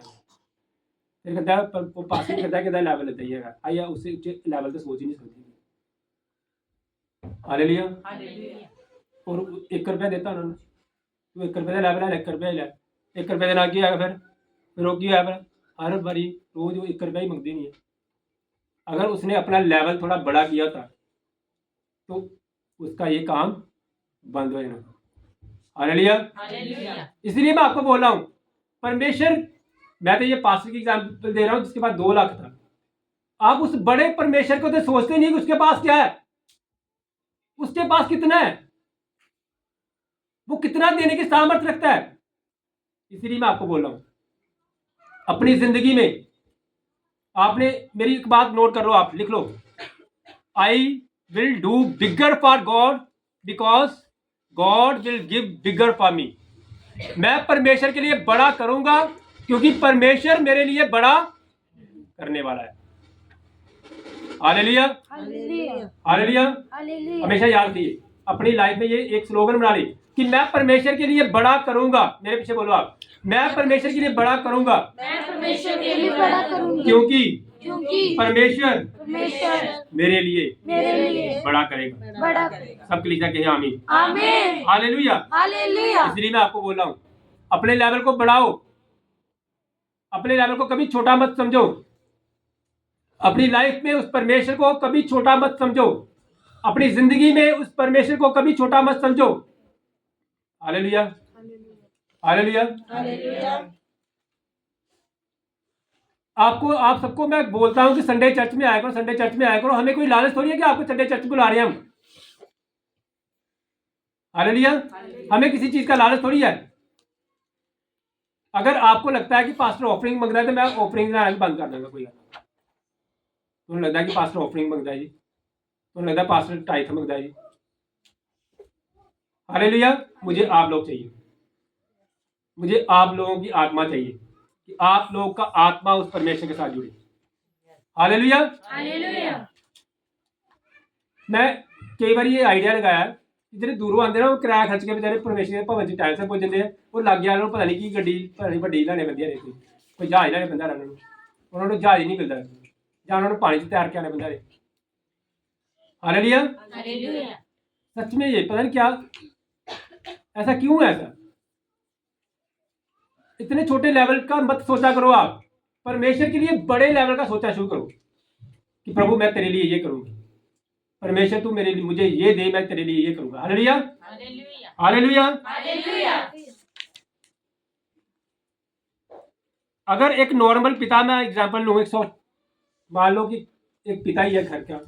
फिर कहता है वो पास्टर कहता है कि लेवल दइएगा, आइए उससे लेवल तो सोच ही नहीं सकती। हालेलुया। और 1 रुपया देता उन्होंने, तो 1 रुपये का लेवल है, 1 रुपया ही ले। 1 रुपये देना की आएगा, फिर वो की आएगा, हर बारी रोज वो 1 रुपया ही मंगती नहीं है। अगर उसने अपना लेवल थोड़ा बड़ा किया था तो उसका ये काम बंद हो जाना। हालेलुया। इसलिए मैं आपको बोल रहा हूं, परमेश्वर, मैं तो ये पास्टर की एग्जांपल दे रहा हूं जिसके पास 2 लाख था। आप उस बड़े परमेश्वर को तो सोचते नहीं कि उसके पास क्या है, उसके पास कितना है, वो कितना देने की सामर्थ्य रखता है। इसलिए मैं आपको बोल रहा हूं, अपनी जिंदगी में आपने मेरी एक बात नोट कर लो, आप लिख लो, I will do bigger for God because God will give bigger for me. मैं परमेश्वर के लिए बड़ा करूंगा क्योंकि परमेश्वर मेरे लिए बड़ा करने वाला है। हालेलुया। हालेलुया। हमेशा याद रखिए, अपनी लाइफ में ये एक स्लोगन बना ले कि मैं परमेश्वर के लिए बड़ा करूंगा। मेरे पीछे बोलो आप, मैं परमेश्वर के लिए बड़ा करूंगा मैं परमेश्वर के लिए बड़ा करूंगी क्योंकि क्योंकि परमेश्वर परमेश्वर मेरे लिए मेरे लिए बड़ा करेगा। बड़ा करेगा। सब के लिए कहें आमीन, आमीन, हालेलुया। हालेलुया। इसलिए मैं आपको बोल रहा हूँ, अपने लेवल को बढ़ाओ, अपने लेवल को कभी छोटा मत समझो, अपनी लाइफ में उस परमेश्वर को कभी छोटा मत समझो, अपनी जिंदगी में उस परमेश्वर को कभी छोटा मत समझो। Hallelujah, hallelujah. हालेलुया। आप सबको मैं बोलता हूं कि संडे चर्च में आया करो, संडे चर्च में आया करो। हमें कोई लालच थोड़ी है कि आपको संडे चर्च बुला रहे हैं हम। हालेलुया, हमें किसी चीज का लालच थोड़ी है। अगर आपको लगता है कि पास्टर ऑफरिंग मांग रहा है तो मैं ऑफरिंग ना बंद कर दूंगा। कोई तो लगता है कि पास्टर ऑफरिंग मांगता है जी, तो लगता है पास्टर टाइथ मांगता है जी। हालेलुया, मुझे आप लोग चाहिए, मुझे आप लोगों की आत्मा चाहिए कि आप लोगों का आत्मा उस परमेश्वर के साथ जुड़े। Hallelujah, hallelujah. मैं कई बार ये आइडिया लगाया ਜਿਹੜੇ ਦੂਰੋਂ ਆਉਂਦੇ ਨਾ ਉਹ ਕਿਰਾਇਆ ਖਰਚ ਕੇ ਵਿਚਾਰੇ ਪਰਮੇਸ਼ਰ ਦੇ ਭਵਨ 'ਚ ਟਾਈਮ ਸਿਰ ਪੁੱਜ ਜਾਂਦੇ ਆ। ਉਹ ਲਾਗੇ ਵਾਲਿਆਂ ਨੂੰ ਪਤਾ ਨਹੀਂ ਕੀ ਗੱਡੀ, ਪਤਾ ਨਹੀਂ ਵੱਡੀ ਲੈਣੇ ਪੈਂਦੀ ਹੈ, ਕੋਈ ਜਹਾਜ਼ ਲੈਣੇ ਪੈਂਦਾ ਉਹਨਾਂ ਨੂੰ ਜਹਾਜ਼ ਨਹੀਂ ਮਿਲਦਾ, ਜਾਂ ਉਹਨਾਂ ਨੂੰ ਪਾਣੀ 'ਚ ਤੈਰ के आने ਪੈਂਦਾ है। Hallelujah, hallelujah. सच में ये पता नहीं क्या, ऐसा क्यों है? ऐसा इतने छोटे लेवल का मत सोचा करो आप, परमेश्वर के लिए बड़े लेवल का सोचा शुरू करो कि प्रभु मैं तेरे लिए ये करूंगी, परमेश्वर तू मेरे लिए मुझे ये दे, मैं तेरे लिए ये करूंगा। Hallelujah, hallelujah. हालेलुया। हालेलुया। अगर एक नॉर्मल पिता, मैं एग्जांपल लूँ, मान लो कि एक पिता ही है घर का,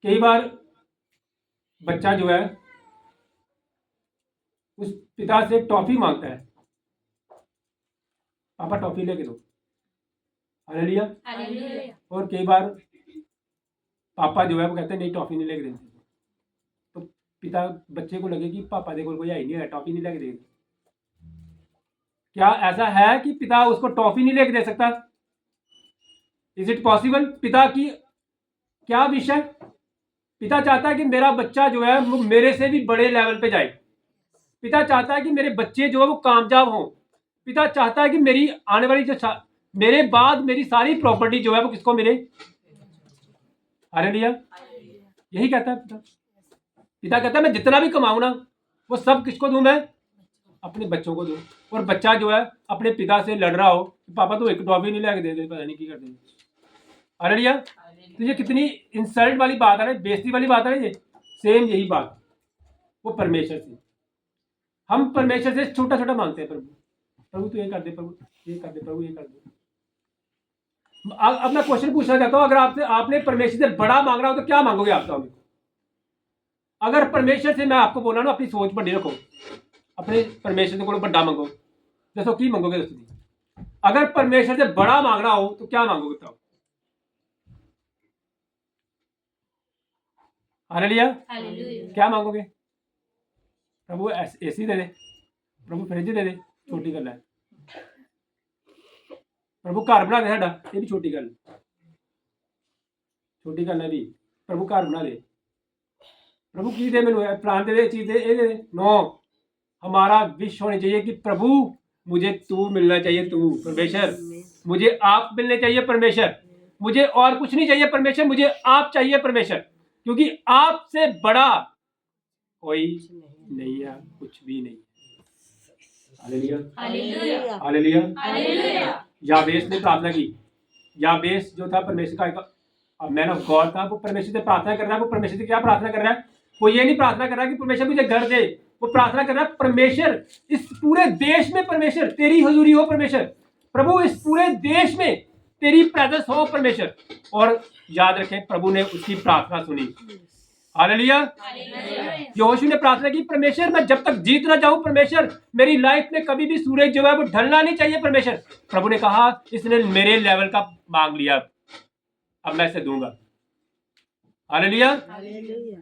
कई बार बच्चा जो है उस पिता से टॉफी मांगता है, पापा टॉफी लेके दो। हालेलुया। हालेलुया। और कई बार पापा जो है वो कहते हैं नहीं टॉफी नहीं लेके देते, तो पिता बच्चे को लगे कि पापा देखो कोई आई नहीं है, टॉफी नहीं लेके देंगे। क्या ऐसा है कि पिता उसको टॉफी नहीं लेके दे सकता? Is it possible? पिता की क्या विषय, पिता चाहता है कि मेरा बच्चा जो है वो मेरे से भी बड़े लेवल पे जाए। पिता चाहता है कि मेरे बच्चे जो है वो कामयाब हों। पिता चाहता है कि मेरी आने वाली जो मेरे बाद मेरी सारी प्रॉपर्टी जो है वो किसको मिले। हालेलुया, यही कहता है पिता। पिता कहता है मैं जितना भी कमाऊं ना वो सब किसको दूं? मैं अपने बच्चों को दूं। और बच्चा जो है अपने पिता से लड़ रहा हो, पापा तो एक टॉफी नहीं लेके दे, पता नहीं क्या कर देंगे। हालेलुया, तो ये कितनी इंसल्ट वाली बात है ना, बेइज्जती वाली बात है ना। ये सेम यही बात वो परमेश्वर से, हम परमेश्वर से छोटा छोटा मांगते हैं, प्रभु तू ये कर दे, प्रभु ये कर दे, प्रभु ये कर दे। अब मैं क्वेश्चन पूछना चाहता हूं, अगर आपसे आपने परमेश्वर से बड़ा मांगना हो तो क्या मांगोगे आप? तो अगर परमेश्वर से मैं आपको बोला ना अपनी सोच बड़ी रखो, अपने परमेश्वर से को बड़ा मांगो, दसो की मांगोगे? दसो अगर परमेश्वर से बड़ा मांगना हो तो क्या मांगोगे? बताओ। Hallelujah, hallelujah. क्या मांगोगे? प्रभु एसी दे दे, प्रभु फ्रिज दे दे, छोटी गल है। प्रभु घर बना दे साडा, ये भी छोटी गल, छोटी गल है भी। प्रभु घर बना दे, प्रभु की दे मैनू प्लान दे, चीज दे, ये दे। नो, हमारा विश होनी चाहिए कि प्रभु मुझे तू मिलना चाहिए, तू परमेश्वर, मुझे आप मिलने चाहिए परमेश्वर, मुझे और कुछ नहीं चाहिए परमेश्वर, मुझे आप चाहिए परमेश्वर, क्योंकि आपसे बड़ा कोई नहीं है, कुछ भी नहीं। Hallelujah, hallelujah. हालेलुया। हालेलुया। याबेस ने प्रार्थना की। याबेस जो था परमेश्वर का एक मैन ऑफ गॉड था, वो परमेश्वर से प्रार्थना कर रहा है। वो परमेश्वर से क्या प्रार्थना कर रहा है? वो ये नहीं प्रार्थना कर रहा कि परमेश्वर मुझे घर दे, वो प्रार्थना कर रहा है परमेश्वर इस पूरे देश में परमेश्वर तेरी हुजूरी हो परमेश्वर, प्रभु इस पूरे देश में तेरी प्रेजेंस हो परमेश्वर। और याद रखें प्रभु ने उसकी प्रार्थना सुनी। हालेलुया। यहोशू ने प्रार्थना की, परमेश्वर मैं जब तक जीत ना जाऊं परमेश्वर, मेरी लाइफ में कभी भी सूरज जो है वो ढलना नहीं चाहिए परमेश्वर। प्रभु ने कहा इसने मेरे लेवल का मांग लिया, अब मैं इसे दूंगा। हालेलुया।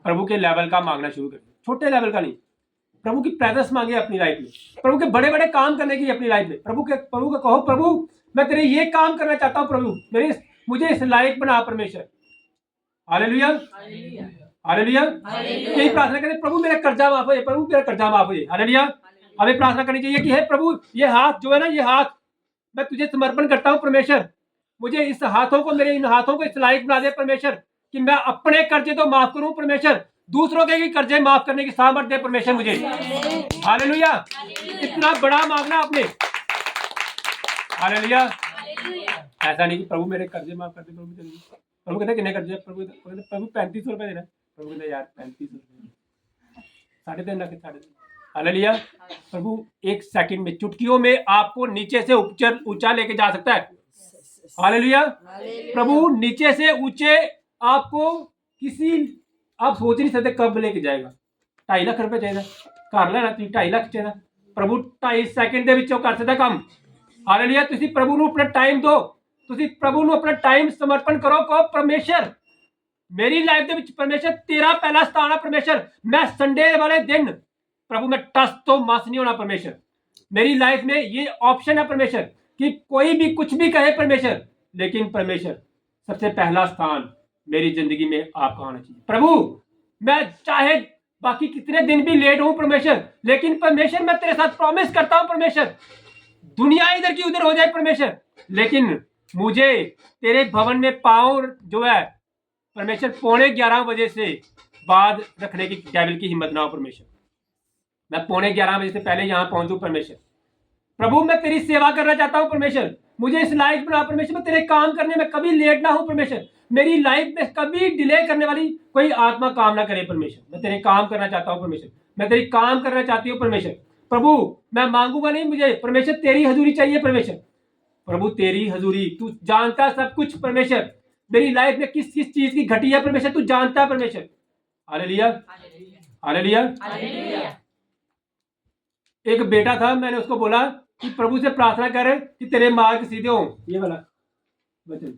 प्रभु के लेवल का मांगना शुरू करें, छोटे लेवल का नहीं। प्रभु की प्रेजेंस मांगे अपनी लाइफ में, प्रभु के बड़े बड़े काम करने की अपनी लाइफ में। प्रभु को कहो प्रभु मैं तेरे ये काम करना चाहता हूं, प्रभु मुझे इस लायक बना परमेश्वर। Hallelujah, hallelujah. यही प्रार्थना करें, प्रभु मेरा कर्जा माफ हो जाए, प्रभु मेरा कर्जा माफ हो जाए। हालेलुया। हमें प्रार्थना करनी चाहिए कि हे प्रभु, ये हाथ जो है ना, ये हाथ मैं तुझे समर्पण करता हूँ परमेश्वर। मुझे इस हाथों को, मेरे इन हाथों को इस लायक बना दे परमेश्वर कि मैं अपने कर्जे तो माफ करूं परमेश्वर, दूसरों के भी कर्जे माफ करने की सामर्थ्य दे परमेश्वर मुझे। हालेलुया। इतना बड़ा मांगना आपने। हालेलुया। ऐसा नहीं कि प्रभु मेरे कर्जे माफ कर दे। प्रभु कहते कितने कर्जे? प्रभु 3500 रुपए देना। प्रभु कहते यार 3500 रुपए 3.5 लाख 3.5। हालेलुया। प्रभु 1 सेकंड में, चुटकियों में आपको नीचे से ऊंचा लेके जा सकता है। हालेलुया। प्रभु नीचे से ऊंचे आपको आप सोच नहीं सकते कब लेके जाएगा। 2.5 लाख रुपए चाहिए कर लेना, 2.5 लाख चाहिए। प्रभु 2.5 सेकंड ਦੇ ਵਿੱਚੋਂ ਕਰ ਸਕਦਾ ਕੰਮ। ਹਾਲੇਲੂਇਆ। ਤੁਸੀਂ ਪ੍ਰਭੂ ਨੂੰ ਆਪਣਾ ਟਾਈਮ ਦਿਓ, ਤੁਸੀਂ ਪ੍ਰਭੂ ਨੂੰ ਆਪਣਾ ਟਾਈਮ ਸਮਰਪਣ ਕਰੋ। ਕਹੋ ਪਰਮੇਸ਼ਰ, ਮੇਰੀ ਲਾਈਫ ਦੇ ਵਿੱਚ ਪਰਮੇਸ਼ਰ ਤੇਰਾ ਪਹਿਲਾ ਸਥਾਨ ਹੈ। ਪਰਮੇਸ਼ਰ मैं संडे वाले दिन प्रभु मैं टस तो मस नहीं होना परमेश्वर। मेरी लाइफ में ये ऑप्शन है परमेश्वर कि कोई भी कुछ भी कहे परमेश्वर, लेकिन परमेश्वर सबसे पहला स्थान मेरी जिंदगी में आपका होना चाहिए। प्रभु मैं चाहे बाकी कितने दिन भी लेट हूं परमेश्वर, लेकिन परमेश्वर मैं तेरे साथ प्रॉमिस करता हूं परमेश्वर, दुनिया इधर की उधर हो जाए परमेश्वर, लेकिन मुझे तेरे भवन में पाँव जो है परमेश्वर 11:15 बजे से बाद रखने की डेविल की हिम्मत ना हो परमेश्वर। मैं 11:15 बजे से पहले यहाँ पहुंचूं परमेश्वर। प्रभु मैं तेरी सेवा करना चाहता हूं परमेश्वर, मुझे इस लाइफ बना परमेश्वर। मैं तेरे काम करने में कभी लेट ना हूं परमेश्वर, मेरी लाइफ में कभी डिले करने वाली कोई आत्मा काम ना करे परमेश्वर। मैं तेरे काम करना चाहता हूं परमेश्वर, मैं तेरी काम करना चाहती हूँ परमेश्वर। प्रभु मैं मांगूंगा नहीं, मुझे परमेश्वर तेरी हजूरी चाहिए परमेश्वर। प्रभु तेरी हजूरी, तू जानता सब कुछ परमेश्वर। मेरी लाइफ में किस किस चीज की घटी है परमेश्वर, तू जानता है परमेश्वर। Hallelujah, hallelujah. एक बेटा था, मैंने उसको बोला कि प्रभु से प्रार्थना कर कि तेरे मार्ग सीधे हो। ये वाला वचन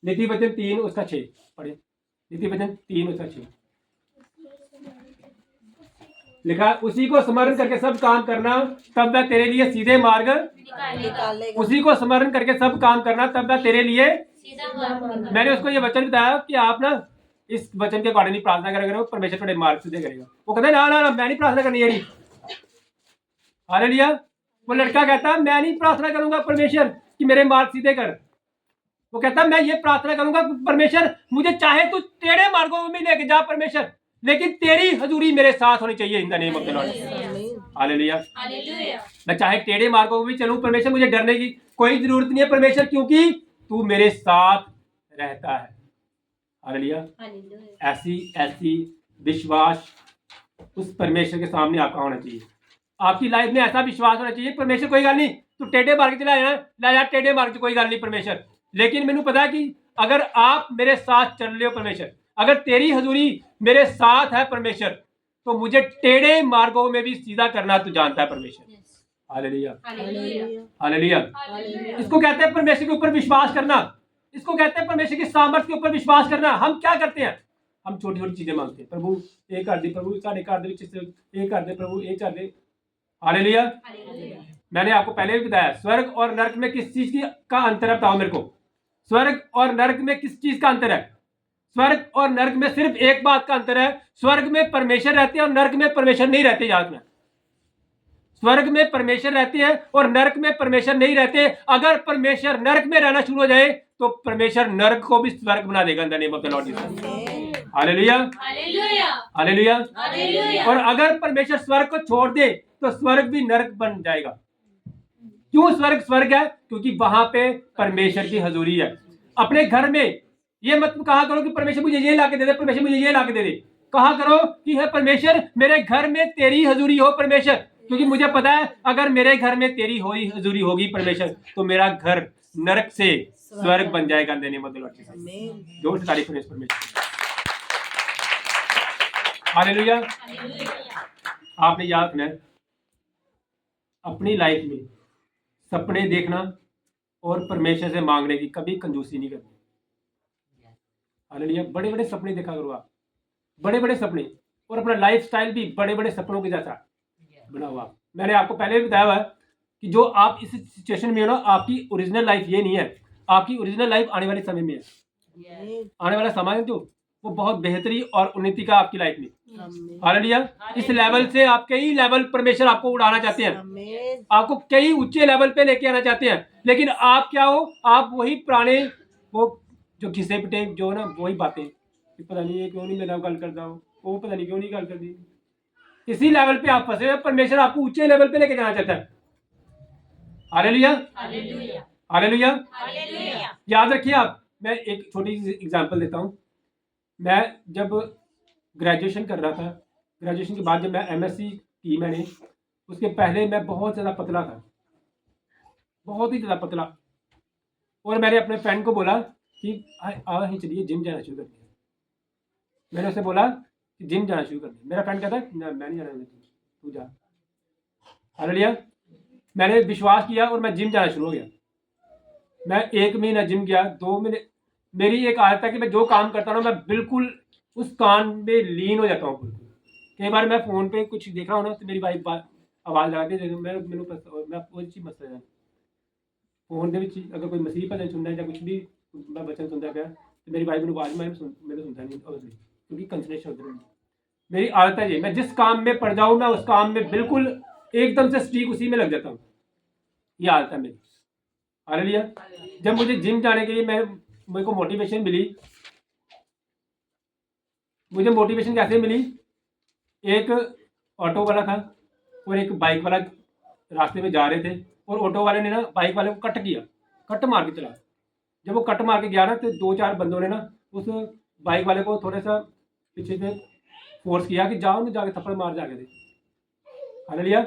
नीति वचन 3 उसका 6 पढ़े। नीति वचन 3 उसका 6 लिखा, उसी को स्मरण करके सब काम करना तब वह तेरे लिए सीधे मार्ग निकालेगा। उसी को स्मरण करके सब काम करना तब वह तेरे लिए। सीधा मार्ग। मैंने उसको ये वचन बताया कि आप ना इस वचन के अकॉर्डिंग प्रार्थना करेगा, परमेश्वर थोड़े मार्ग सीधे करेगा। वो कहता है ना ना ना मैं नहीं प्रार्थना करनी है। हालेलुया। वो लड़का कहता मैं नहीं प्रार्थना करूंगा परमेश्वर कि मेरे मार्ग सीधे कर। वो कहता मैं ये प्रार्थना करूंगा परमेश्वर, मुझे चाहे तू टेढ़े मार्गों में लेके जा परमेश्वर, लेकिन तेरी हजूरी मेरे साथ होनी चाहिए in the name of the Lord. Hallelujah. मैं चाहे टेढ़े मार्गों में भी चलूं परमेश्वर, मुझे डरने की कोई जरूरत नहीं है परमेश्वर, क्योंकि तू मेरे साथ रहता है। हालेलुया। ऐसी विश्वास उस परमेश्वर के सामने आपका होना चाहिए। आपकी लाइफ में ऐसा विश्वास होना चाहिए, परमेश्वर कोई गल नहीं तू टेढ़े मार्ग चला ला जा, टेढ़े मार्ग कोई गल नहीं परमेश्वर, लेकिन मैनू पता है कि अगर आप मेरे साथ चल रहे हो परमेश्वर, अगर तेरी हजूरी मेरे साथ है परमेश्वर, तो मुझे टेढ़े मार्गों में भी सीधा करना तू जानता है परमेश्वर। Hallelujah, hallelujah. इसको कहते हैं परमेश्वर के ऊपर विश्वास करना, इसको कहते हैं परमेश्वर की सामर्थ्य के ऊपर विश्वास करना। हम क्या करते हैं, हम छोटी छोटी चीजें मांगते हैं, प्रभु ये कर दे, प्रभु साढ़े घर दे ये कर दे, प्रभु ये कर दे। हालेलुया। मैंने आपको पहले भी बताया स्वर्ग और नरक में किस चीज का अंतर है, बताओ मेरे को। स्वर्ग और नरक में किस चीज का अंतर है? स्वर्ग और नरक में सिर्फ एक बात का अंतर है, स्वर्ग में परमेश्वर रहते हैं और नरक में परमेश्वर नहीं रहते। याद में स्वर्ग में परमेश्वर रहते हैं और नरक में परमेश्वर नहीं रहते। अगर परमेश्वर नरक में रहना शुरू हो जाए तो परमेश्वर नरक को भी स्वर्ग बना देगा in the name of the Lord Jesus. Hallelujah, hallelujah. और अगर परमेश्वर स्वर्ग को छोड़ दे तो स्वर्ग भी नरक बन जाएगा। क्यों स्वर्ग स्वर्ग है? क्योंकि वहां पे परमेश्वर की हजूरी है। अपने घर में ये मत कहा करो कि परमेश्वर मुझे ये ला के दे दे, परमेश्वर मुझे ये ला के दे दे। कहा करो कि हे परमेश्वर मेरे घर में तेरी हजूरी हो परमेश्वर, क्योंकि मुझे पता है अगर मेरे घर में तेरी हजूरी होगी परमेश्वर तो मेरा घर नरक से स्वर्ग बन जाएगा in the name of the Lord Jesus. जोर से तारीफ करें परमेश्वर। हालेलुया। आपने याद रखना है अपनी लाइफ में सपने देखना और परमेश्वर से मांगने की कभी कंजूसी नहीं करनी। हालेलुया। बड़े बड़े सपने देखा करो आप, बड़े बड़े सपने, और अपना लाइफ स्टाइल भी बड़े बड़े सपनों के जैसा बना हुआ। मैंने आपको पहले भी बताया हुआ है कि जो आप इस सिचुएशन में हो ना, आपकी ओरिजिनल लाइफ ये नहीं है, आपकी ओरिजिनल लाइफ आने वाले समय में है। आने वाला समय जो वो बहुत बेहतरी और उन्नति का आपकी लाइफ में। आमीन। हालेलुया। इस लेवल से आप कई लेवल परमेश्वर आपको उड़ाना चाहते हैं, आमीन। आपको कई ऊंचे लेवल पे लेके आना चाहते हैं, लेकिन आप क्या हो, आप वही पुराने वो जो घिसे पिटे जो ना वही बातें कि पता नहीं ये क्यों नहीं मेरा गल करता हो, वो पता नहीं क्यों नहीं गल करती, इसी लेवल पे आप फंसे हैं। परमेश्वर आपको ऊंचे लेवल पे लेके जाना चाहता है। Hallelujah, hallelujah hallelujah. हालेलुया। याद रखिए आप, मैं एक छोटी सी एग्जांपल देता हूँ। मैं जब ग्रेजुएशन कर रहा था, ग्रेजुएशन के बाद जब मैं एमएससी की मैंने, उसके पहले मैं बहुत ज़्यादा पतला था, बहुत ही ज़्यादा पतला। और मैंने अपने फ्रेंड को बोला कि ही चलिए जिम जाना शुरू कर दिया। मैंने उसे बोला कि जिम जाना शुरू कर दिया। मेरा फ्रेंड कहता है मैं नहीं जाना, तू जा। हालेलुया। मैंने विश्वास किया और मैं जिम जाना शुरू हो गया। मैं 1 महीना जिम गया, 2 महीने। मेरी एक आदत है कि मैं जो काम करता हूँ ना, मैं बिल्कुल उस काम में लीन हो जाता हूँ बिल्कुल। कई बार मैं फ़ोन पे कुछ देख रहा हूँ ना, तो मेरी वाइफ आवाज़ लगाती है, मैं वो चीज़ मसला है फोन के विच अगर कोई मसीह भजन सुनना है या कुछ भी मैं बचन सुनता पाया तो मेरी वाइफ ने आवाज़ मैं सुनता नहीं क्योंकि कंसंट्रेशन उधर होती। मेरी आदत है ये, मैं जिस काम में पड़ जाऊँ मैं उस काम में बिल्कुल एकदम से स्टीक उसी में लग जाता हूँ। ये आदत है मेरी। हालेलुया। जब मुझे जिम जाने के लिए मेरे को मोटिवेशन मिली, मुझे मोटिवेशन कैसे मिली, एक ऑटो वाला था और एक बाइक वाला रास्ते में जा रहे थे, और ऑटो वाले ने ना बाइक वाले को कट किया, कट मार के चला। जब वो कट मार के गया ना, तो 2-4 बंदों ने ना उस बाइक वाले को थोड़ा सा पीछे से फोर्स किया कि जाओ ना, जाके थप्पड़ मार जाके दे। हालेलुया।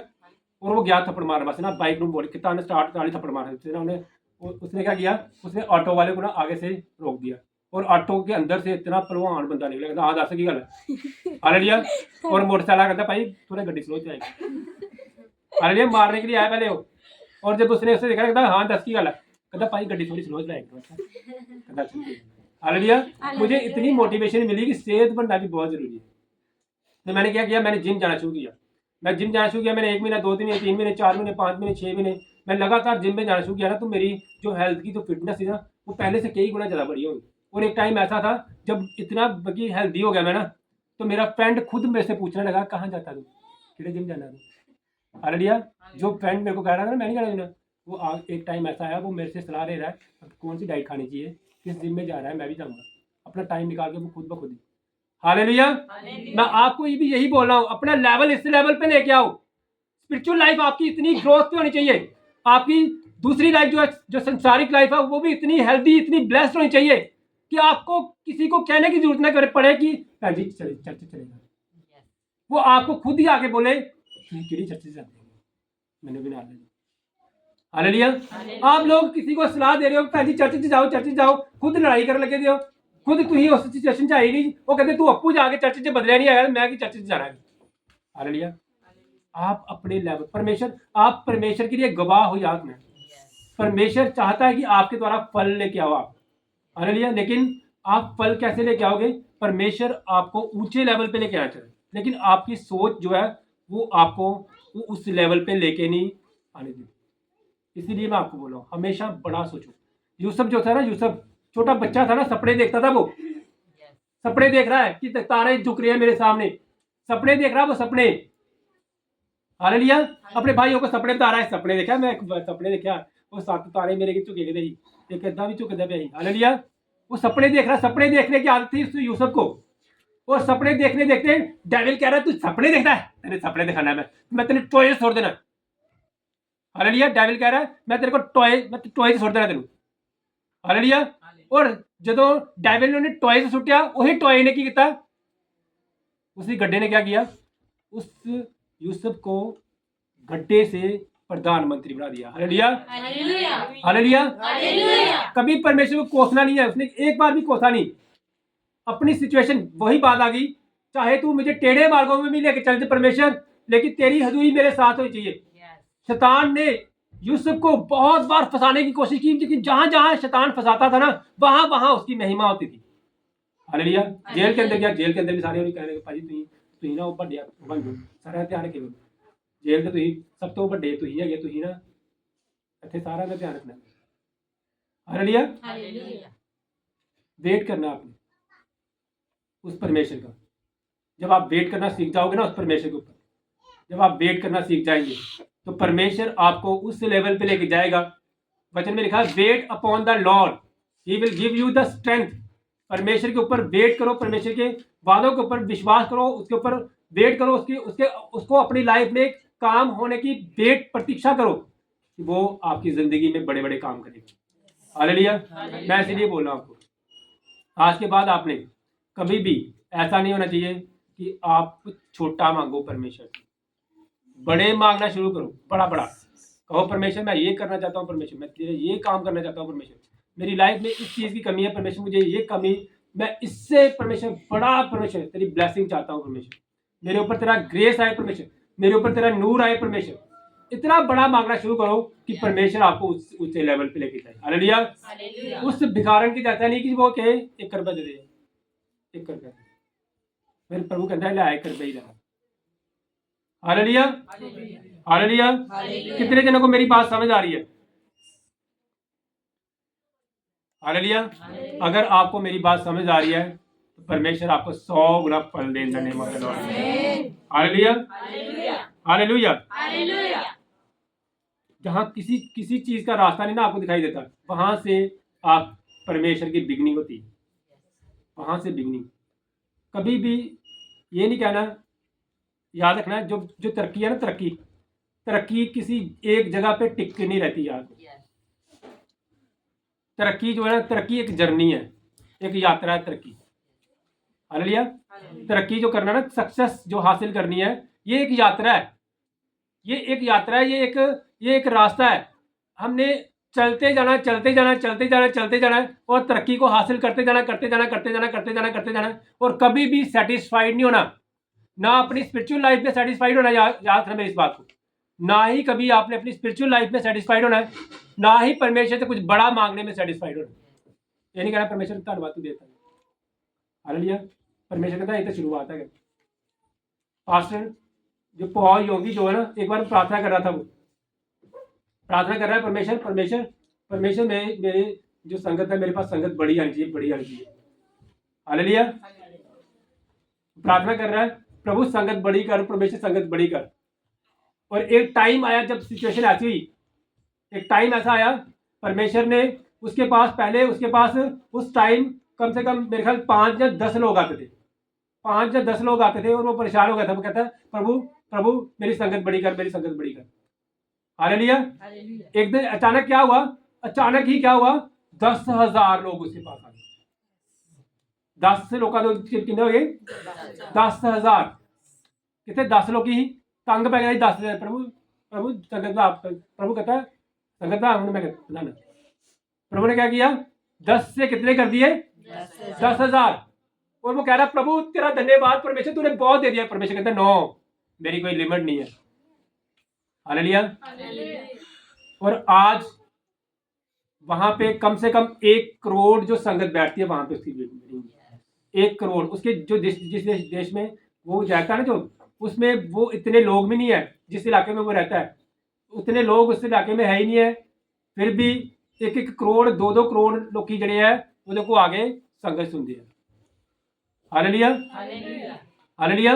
और वो गया थप्पड़ मार, बस ना बाइक में बोल कितना ने स्टार्ट ताली थप्पड़ मार ना उन्हें। उसने क्या किया, उसने ऑटो वाले को ना आगे से रोक दिया, और ऑटो के अंदर से इतना पहलवान बंदा निकला, कहता हाँ दस की गल है। हालेलुया। और मोटरसाइकिल कहता भाई थोड़ा गड्डी स्लो चलाएगी। हालेलुया। मारने के लिए आया पहले वो, और जब उसने उसे देखा कहता हाँ 10 की गल है, कहता भाई गड्डी थोड़ी स्लो चलाएगी। हालेलुया। मुझे इतनी मोटिवेशन मिली कि सेहत बनना भी बहुत जरूरी है। तो मैंने क्या किया, मैंने जिम जाना शुरू किया। मैं जिम जाना शुरू किया, मैंने 1 महीना, 2 महीने, 3 महीने, 4 महीने, 5 महीने, 6 महीने मैं लगातार जिम में जाना शुरू किया ना, तो मेरी जो हेल्थ की जो फिटनेस थी ना, वो पहले से कई गुना ज़्यादा बढ़ी होगी। और एक टाइम ऐसा था जब इतना बल्कि हेल्दी हो गया मैं ना, तो मेरा फ्रेंड खुद मेरे से पूछने लगा कहाँ जाता तू, किधर जिम जाना तू। हालेलुया। जो फ्रेंड मेरे को कह रहा था ना मैं नहीं जाना, वो एक टाइम ऐसा आया, वो मेरे से सलाह ले रहा है कौन सी डाइट खानी चाहिए, किस जिम में जा रहा है, मैं भी जाऊँगा। अपना टाइम निकाल के वो खुद ब खुद ही। हालेलुया। मैं आपको ये भी यही बोल रहा हूँ, अपना लेवल इस लेवल पे लेके आओ। स्पिरिचुअल लाइफ आपकी इतनी ग्रोथ पे होनी चाहिए, आपकी दूसरी लाइफ जो है, जो संसारिक लाइफ है, वो भी इतनी हेल्दी, इतनी ब्लेस्ड होनी चाहिए कि आपको किसी को कहने की जरूरत ना पड़े कि जी चर्च चलेगा। वो आपको खुद ही आके बोले कि चर्च से जाते हैं, मैंने भी ना। हालेलुया। आप लोग किसी को सलाह दे रहे हो जी चर्च जाओ, चर्च जाओ, खुद लड़ाई करने लगे हो, खुद तुम उस सिचुएशन च आई नहीं। वो कहते तू अप्पू जाके चर्च च बदलिया नहीं आया, मैं कि चर्च जाना है। हालेलुया। आप अपने लेवल परमेश्वर, आप परमेश्वर के लिए गवाह हो याद में। परमेश्वर चाहता है कि आपके द्वारा फल लेके आओ आप। हालेलुया। लेकिन आप फल कैसे लेके आओगे, परमेश्वर आपको ऊंचे लेवल पे लेके आना चाहिए, लेकिन आपकी सोच जो है वो आपको वो उस लेवल पे लेके नहीं आने दी। इसीलिए मैं आपको बोल रहा हूँ हमेशा बड़ा सोचो। यूसुफ जो था ना, यूसुफ छोटा बच्चा था ना, सपने देखता था। वो सपने देख रहा है कि तारे झुक रहे हैं मेरे सामने, सपने देख रहा है वो सपने। हालेलुया। अपने भाइयों को सपने बता रहा है, सपने देखा मैं, सपने देखा वो 7 तारे मेरे के झुके गए ही, एक इदा भी झुकदा पे। हालेलुया। वो सपने देख रहा, सपने देखने की आदत थी यूसुफ को। और सपने देखने देखते डेविल कह रहा है तू सपने देखता है, तेरे सपने दिखाना है, मैं तेरे टॉय छोड़ देना। हालेलुया। डेविल कह रहा है मैं तेरे को मैं टॉय छोड़ देना तेन। हालेलुया। और जदों डेविल ने उन्हें टॉय से सुटिया, वही टॉय ने की किया, उसी गड्ढे ने क्या किया, उस यूसुफ को गड्ढे से प्रधानमंत्री बना दिया। हालेलुया। हालेलुया। कभी परमेश्वर को कोसना नहीं है, उसने एक बार भी कोसा नहीं। अपनी सिचुएशन वही बात आ गई, चाहे तू मुझे टेढ़े मार्गों में भी लेके चलते परमेश्वर, लेकिन तेरी हजूरी मेरे साथ होनी चाहिए। शैतान ने यूसुफ को बहुत बार फंसाने की कोशिश की, लेकिन जहां जहां शैतान फंसाता था ना, वहां वहां उसकी महिमा होती थी। हालेलुया। जेल के अंदर गया, जेल के अंदर भी सारे कह रहे भाजी तुम ना ਵੱਡੇ बन जाओ, सारा ध्यान रखे। जेल तो तुम सब तो ਵੱਡੇ तुम है, तुम ना इतने सारा का ध्यान रखना। हालेलुया। वेट करना आपने, उस परमेश्वर का। जब आप वेट करना सीख जाओगे ना उस परमेश्वर के ऊपर, जब आप वेट करना सीख जाएंगे तो परमेश्वर आपको उस लेवल पे लेके जाएगा। वचन में लिखा है weight upon the Lord he will give you the strength. परमेश्वर के ऊपर वेट करो, परमेश्वर के वादों के ऊपर विश्वास करो, उसके ऊपर वेट करो, उसको अपनी लाइफ में काम होने की वेट प्रतीक्षा करो कि वो आपकी जिंदगी में बड़े बड़े काम करेगा। हालेलुया। मैं इसलिए बोल रहा हूँ आपको, आज के बाद आपने कभी भी ऐसा नहीं होना चाहिए कि आप छोटा मांगो परमेश्वर से, बड़े मांगना शुरू करो। बड़ा बड़ा कहो, परमेश्वर मैं ये करना चाहता हूँ, परमेश्वर मैं तेरे ये काम करना चाहता हूँ, परमेश्वर मेरी लाइफ में इस चीज़ की कमी है, परमेश्वर मुझे ये कमी, मैं इससे परमेश्वर बड़ा, परमेश्वर तेरी ब्लेसिंग चाहता हूँ, परमेश्वर मेरे ऊपर तेरा ग्रेस आए, परमेश्वर मेरे ऊपर तेरा नूर आए, परमेश्वर इतना बड़ा मांगना शुरू करो कि परमेश्वर आपको उस लेवल पे लेके जाए। हालेलुया। उस भिखारन की जैसा नहीं कि वो कहे 1 रुपया दे दे, 1 रुपया मेरे प्रभु कहता है ले 1 रुपया ही लगा। हालेलुया। हालेलुया। कितने जनों को मेरी बात समझ आ रही है? हालेलुया। अगर आपको मेरी बात समझ आ रही है तो परमेश्वर आपको 100 गुना फल दे देने वाला है। हालेलुया। हालेलुया। जहां किसी चीज का रास्ता नहीं ना आपको दिखाई देता, वहां से आप परमेश्वर की बिगनिंग होती है, वहां से बिगनिंग। कभी भी ये नहीं कहना, याद रखना जो तरक्की है ना, तरक्की किसी एक जगह पे टिक के नहीं रहती। याद, तरक्की जो है ना, तरक्की एक जर्नी है, एक यात्रा है तरक्की। हालेलुया। तरक्की जो करना ना, सक्सेस जो हासिल करनी है, ये एक यात्रा है, ये एक यात्रा है, ये एक रास्ता है। हमने चलते जाना, चलते जाना, चलते जाना, चलते जाना और तरक्की को हासिल करते जाना, करते जाना, करते जाना, करते जाना, करते जाना और कभी भी सेटिस्फाइड नहीं होना। ना अपनी स्पिरिचुअल लाइफ में सेटिस्फाइड होना, याद रखना मेरी इस बात को। ना ही कभी आपने अपनी स्पिरिचुअल लाइफ में सेटिस्फाइड होना है, ना ही परमेश्वर से कुछ बड़ा मांगने में सेटिस्फाइड होना। ये नहीं कहना परमेश्वर धन्यवाद तू देता है। हालेलुया। परमेश्वर कहता है ये तो शुरुआत है। पास्टर जो पॉल योगी जो है ना, एक बार प्रार्थना कर रहा था, वो प्रार्थना कर रहा है, परमेश्वर मेरे जो संगत है, मेरे पास संगत बड़ी आनी चाहिए, बड़ी आनी चाहिए। हालेलुया। प्रार्थना कर रहा है, प्रभु संगत बड़ी कर, परमेश्वर संगत बड़ी कर। और एक टाइम आया जब सिचुएशन ऐसी हुई, एक टाइम ऐसा आया, परमेश्वर ने उसके पास उस टाइम कम से कम मेरे ख्याल 5 या 10 लोग आते थे, 5 या 10 लोग आते थे और वो परेशान हो गया था। वो कहता है प्रभु मेरी संगत बड़ी कर, मेरी संगत बड़ी कर। हालेलुया। एक दिन अचानक क्या हुआ, 10,000 लोग उसके पास आ गए। 10 लोग का कितने हो गए? 10,000। कितने? 10 लोग ही तंग पै गया। 10,000 प्रभु संगत प्रभु कहता है संगत मैं प्रभु ने क्या किया? 10 से कितने कर दिए? 10,000। और वो कह रहा प्रभु तेरा धन्यवाद परमेश्वर, तूने बहुत दे दिया। परमेश्वर कहता है नो, मेरी कोई लिमिट नहीं है। हालेलुया। और आज वहां पे कम से कम 1 करोड़ जो संगत बैठती है वहां पे, उसकी 1 करोड़, उसके जो जिस देश में वो रहता है ना, जो उसमें वो इतने लोग भी नहीं है, जिस इलाके में वो रहता है उतने लोग उस इलाके में है ही नहीं है। फिर भी 1 करोड़ 2 करोड़ लोग जड़े है वो देखो आगे संगत सुनते हैं। हालेलुया। हालेलुया।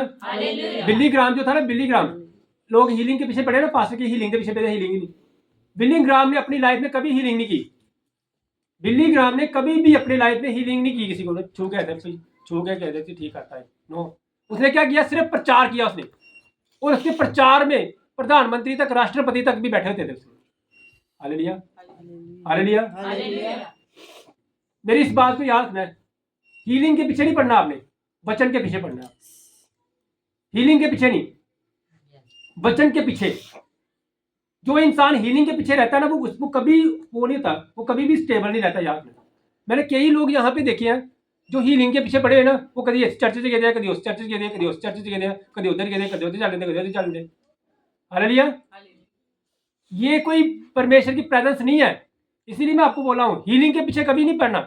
बिल्ली ग्राम जो था ना, बिल्ली ग्राम, लोग हीलिंग के पीछे पड़े ना, पास्टर की हीलिंग के पीछे पड़े, हीलिंग नहीं। बिल्ली ग्राम ने अपनी लाइफ में कभी हीलिंग नहीं की। बिल्ली ग्राम ने कभी भी अपनी लाइफ में हीलिंग नहीं की। किसी को छू के कहते थे ठीक आता है, नो। उसने क्या किया? सिर्फ प्रचार किया उसने, और उसके प्रचार में प्रधानमंत्री तक, राष्ट्रपति तक भी बैठे होते थे उसमें। हालेलुया। हालेलुया। मेरी इस बात को याद रखना है, हीलिंग के पीछे नहीं पढ़ना आपने, वचन के पीछे पढ़ना। हीलिंग के पीछे नहीं, वचन के पीछे। जो इंसान हीलिंग के पीछे रहता है ना, वो कभी वो नहीं होता, वो कभी भी स्टेबल नहीं रहता। याद रखना, मैंने कई लोग यहाँ पे देखे हैं जो हीलिंग के पीछे पड़े हैं ना, वो कभी इस चर्च से गए, कभी उस चर्च से गए, कभी उस चर्च से गए, कभी उधर गए, कभी उधर चल देते। हालेलुया। ये कोई परमेश्वर की प्रेजेंस नहीं है। इसीलिए मैं आपको बोल रहा हूँ, हीलिंग के पीछे कभी नहीं पढ़ना,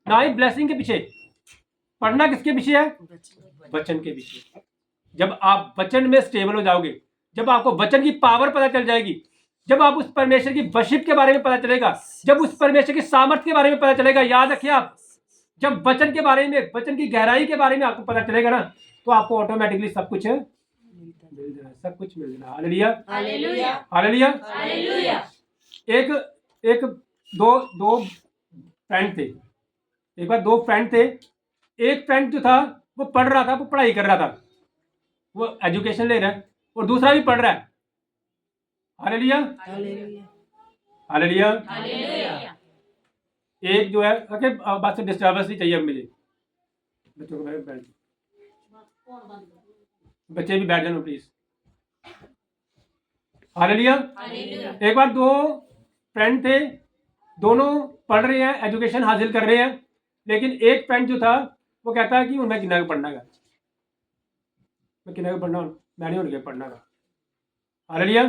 ना ही ब्लेसिंग के पीछे पढ़ना। किसके पीछे है? वचन के पीछे। जब आप वचन में स्टेबल हो जाओगे, जब आपको वचन की पावर पता चल जाएगी, जब आप उस परमेश्वर की वर्शिप के बारे में पता चलेगा, जब उस परमेश्वर की सामर्थ्य के बारे में पता चलेगा, याद रखिए आप, जब वचन के बारे में, वचन की गहराई के बारे में आपको पता चलेगा ना, तो आपको ऑटोमेटिकली सब कुछ मिल जाना, सब कुछ मिल जाना। Hallelujah, hallelujah, hallelujah. हालेलुया। एक एक दो फ्रेंड थे। एक बार दो फ्रेंड थे। एक फ्रेंड जो था वो पढ़ रहा था, वो पढ़ाई कर रहा था, वो एजुकेशन ले रहा है, और दूसरा भी पढ़ रहा है। Hallelujah, hallelujah. हालेलुया। एक जो है, ओके, बात से डिस्टर्बेंस नहीं चाहिए अब मुझे। बच्चों को बैठ, बच्चे भी बैठ जाना प्लीज। हालेलुया। हालेलुया। एक बार दो फ्रेंड थे, दोनों पढ़ रहे हैं, एजुकेशन हासिल कर रहे हैं, लेकिन एक फ्रेंड जो था वो कहता है कि मैं किना पढ़ना है, मैं किना पढ़ना, मैं नहीं उनके पढ़ना का। हालेलुया।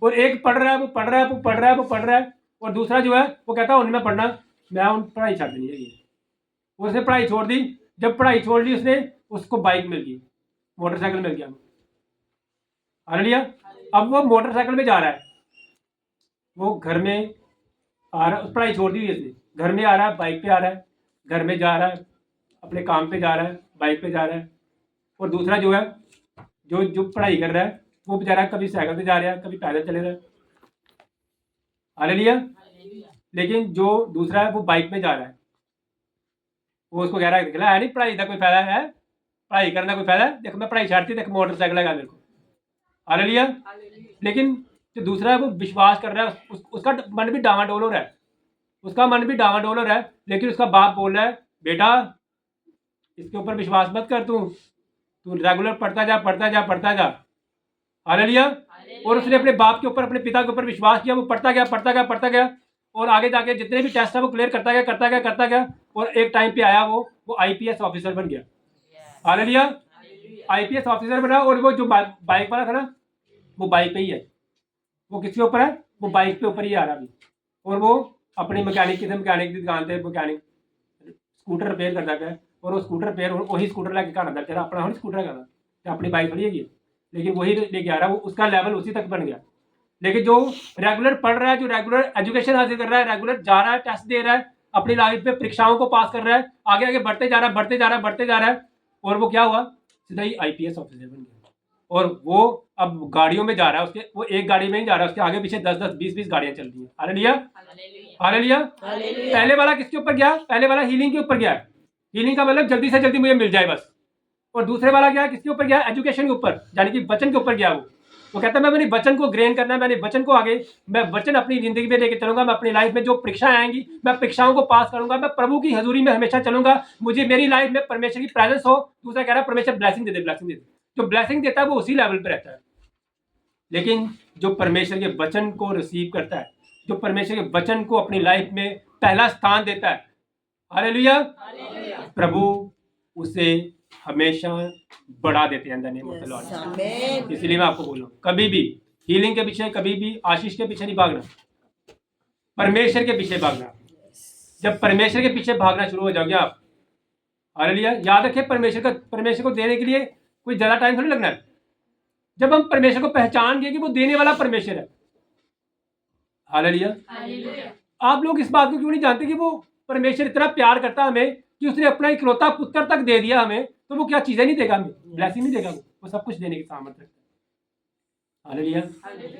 और एक पढ़ रहा है, वो पढ़ रहा है, वो पढ़ रहा है, वो पढ़ रहा है, और दूसरा जो है वो कहता है उनमें पढ़ना, मैं उन पढ़ाई छाड़ देनी है। उसने पढ़ाई छोड़ दी। जब पढ़ाई छोड़ दी उसने, उसको बाइक मिल गई, मोटरसाइकिल मिल गया। हालेलुया। अब वो मोटरसाइकिल में जा रहा है, वो घर में आ रहा, पढ़ाई छोड़ दी उसने, घर में आ रहा है, बाइक पे आ रहा है, घर में जा रहा है, अपने काम पे जा रहा है, बाइक पे जा रहा है। और दूसरा जो है, जो जो पढ़ाई कर रहा है, वो बेचारा कभी साइकिल पे जा रहा है, कभी पैदल चले रहा है। हालेलुया। लेकिन जो दूसरा है वो बाइक में जा रहा है, वो उसको कह रहा है, है नहीं पढ़ाई का कोई फायदा है, पढ़ाई करना कोई फायदा है, देखो मैं पढ़ाई छाड़ती, देखो मोटरसाइकिल लगा मेरे को। हालेलुया। लेकिन जो दूसरा है वो विश्वास कर रहा है, उसका मन भी डावाडोल हो रहा है, उसका मन भी डावाडोल हो रहा है, लेकिन उसका बाप बोल रहा है, बेटा इसके ऊपर विश्वास मत कर, तू रेगुलर पढ़ता जा, पढ़ता जा, पढ़ता जा। हालेलुया। और उसने अपने बाप के ऊपर, अपने पिता के ऊपर विश्वास किया, वो पढ़ता गया, पढ़ता गया, पढ़ता गया, और आगे जाके जितने भी टेस्ट है वो क्लियर करता गया, करता गया, करता गया, और एक टाइम पे आया वो आईपीएस ऑफिसर बन गया। हालेलुया। आईपीएस ऑफिसर बना, और वो जो बाइक वाला था ना, वो बाइक पे ही है, वो किसके ऊपर है, वो बाइक पे ऊपर ही आ रहा अभी, और वो अपनी मैकेनिक की दुकान पे मैकेनिक स्कूटर रिपेयर करता है, और वो स्कूटर रिपेयर वही स्कूटर लेके घर आता है, अपना स्कूटर का था, अपनी बाइक खड़ी है, लेकिन वही लेके आ रहा है, वो उसका लेवल उसी तक बन गया। लेकिन जो रेगुलर पढ़ रहा है, जो रेगुलर एजुकेशन हासिल कर रहा है, रेगुलर जा रहा है, टेस्ट दे रहा है, अपनी लाइफ में परीक्षाओं को पास कर रहा है, आगे आगे बढ़ते जा रहा है, बढ़ते जा रहा है, बढ़ते जा रहा है, और वो क्या हुआ, सीधा ही आईपीएस ऑफिसर बन गया। और वो अब गाड़ियों में जा रहा है, उसके वो एक गाड़ी में ही जा रहा है, उसके आगे पीछे 10-10, 20-20 गाड़ियां चल रही हैं। Hallelujah, hallelujah. पहले वाला किसके ऊपर गया, पहले वाला हीलिंग के ऊपर गया। हीलिंग का मतलब जल्दी से जल्दी मुझे मिल जाए बस। और दूसरे वाला गया किसके ऊपर गया, एजुकेशन के ऊपर, यानी कि वचन के ऊपर गया। वो कहता है मैं अपने वचन को ग्रेन करना है, मैंने वचन को आगे, मैं वचन अपनी जिंदगी में लेके चलूंगा, मैं अपनी लाइफ में जो परीक्षाएं आएंगी मैं परीक्षाओं को पास करूंगा, मैं प्रभु की हजूरी में हमेशा चलूंगा, मुझे मेरी लाइफ में परमेश्वर की प्रेजेंस हो। दूसरा कह रहा है परमेश्वर ब्लेसिंग दे दे, ब्लेसिंग दे दे। जो ब्लेसिंग देता है वो उसी लेवल पर रहता है, लेकिन जो परमेश्वर के वचन को रिसीव करता है, जो परमेश्वर के वचन को अपनी लाइफ में पहला स्थान देता है, हालेलुया, प्रभु उसे हमेशा बढ़ा देते हैं। धन्यवाद। इसलिए मैं आपको बोल रहा हूँ, कभी भी हीलिंग के पीछे, कभी भी आशीष के पीछे नहीं भागना, परमेश्वर के पीछे भागना। जब परमेश्वर के पीछे भागना शुरू हो जाओगे आप, हालेलुया, याद रखिए परमेश्वर को देने के लिए कोई ज्यादा टाइम थोड़ी लगना है। जब हम परमेश्वर को पहचान गए कि वो देने वाला परमेश्वर है, हालेलुया। आप लोग इस बात को क्यों नहीं जानते कि वो परमेश्वर इतना प्यार करता है हमें कि उसने अपना इकलौता पुत्र तक दे दिया हमें, तो वो क्या चीजें नहीं देगा हमें, ब्लेसिंग नहीं देगा, वो सब कुछ देने की सामर्थ्य रखता है। हालेलुया।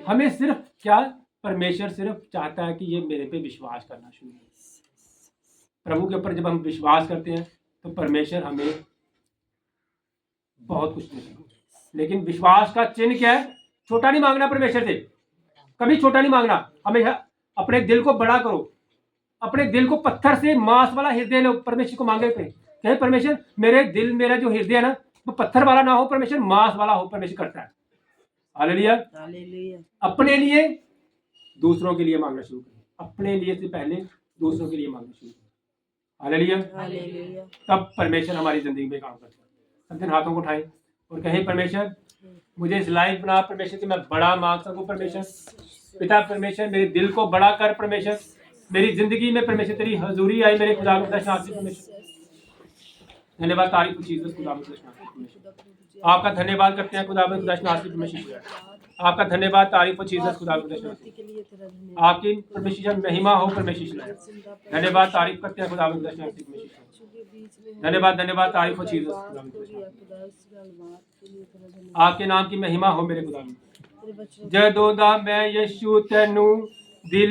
हमें सिर्फ क्या, परमेश्वर सिर्फ चाहता है कि ये मेरे पे विश्वास करना शुरू करे। प्रभु के ऊपर जब हम विश्वास करते हैं तो परमेश्वर हमें बहुत कुछ देता है। लेकिन विश्वास का चिन्ह क्या है, छोटा नहीं मांगना परमेश्वर से, कभी छोटा नहीं मांगना, हमेशा अपने दिल को बड़ा करो, अपने दिल को पत्थर से मांस वाला हृदय लो, परमेश्वर को मांगे पे कहे परमेश्वर मेरे दिल, मेरा जो हृदय है ना वो पत्थर वाला ना हो, परमेश्वर मांस वाला हो, परमेश्वर करता है। हालेलुया। अपने लिए, दूसरों के लिए मांगना शुरू करें, अपने लिए से पहले दूसरों के लिए मांगना शुरू करें। हालेलुया। तब परमेश्वर हमारी जिंदगी में काम करता है। सब दिन हाथों को उठाएं और कहें परमेश्वर मुझे इस लाइफ बना, परमेश्वर कि मैं बड़ा मांग सकूं, परमेश्वर पिता, परमेश्वर मेरे दिल को बड़ा कर, परमेश्वर मेरी जिंदगी में परमेश्वर तेरी हजूरी आई, मेरे खुदा परमेश्वर। धन्यवाद, तारीफ चीज खुदा परमेश्वर, आपका धन्यवाद करते हैं खुदा परमेश्वर। आपका धन्यवाद, तारीफ और चीज़ खुदा आपकी परमेश्वर महिमा हो परमेश्वर। धन्यवाद, तारीफ करते हैं खुदा धन्यवाद, धन्यवाद, तारीफ और चीज़ आपके नाम की महिमा हो मेरे खुदा। जदों दा मैं यीशु तेनू दिल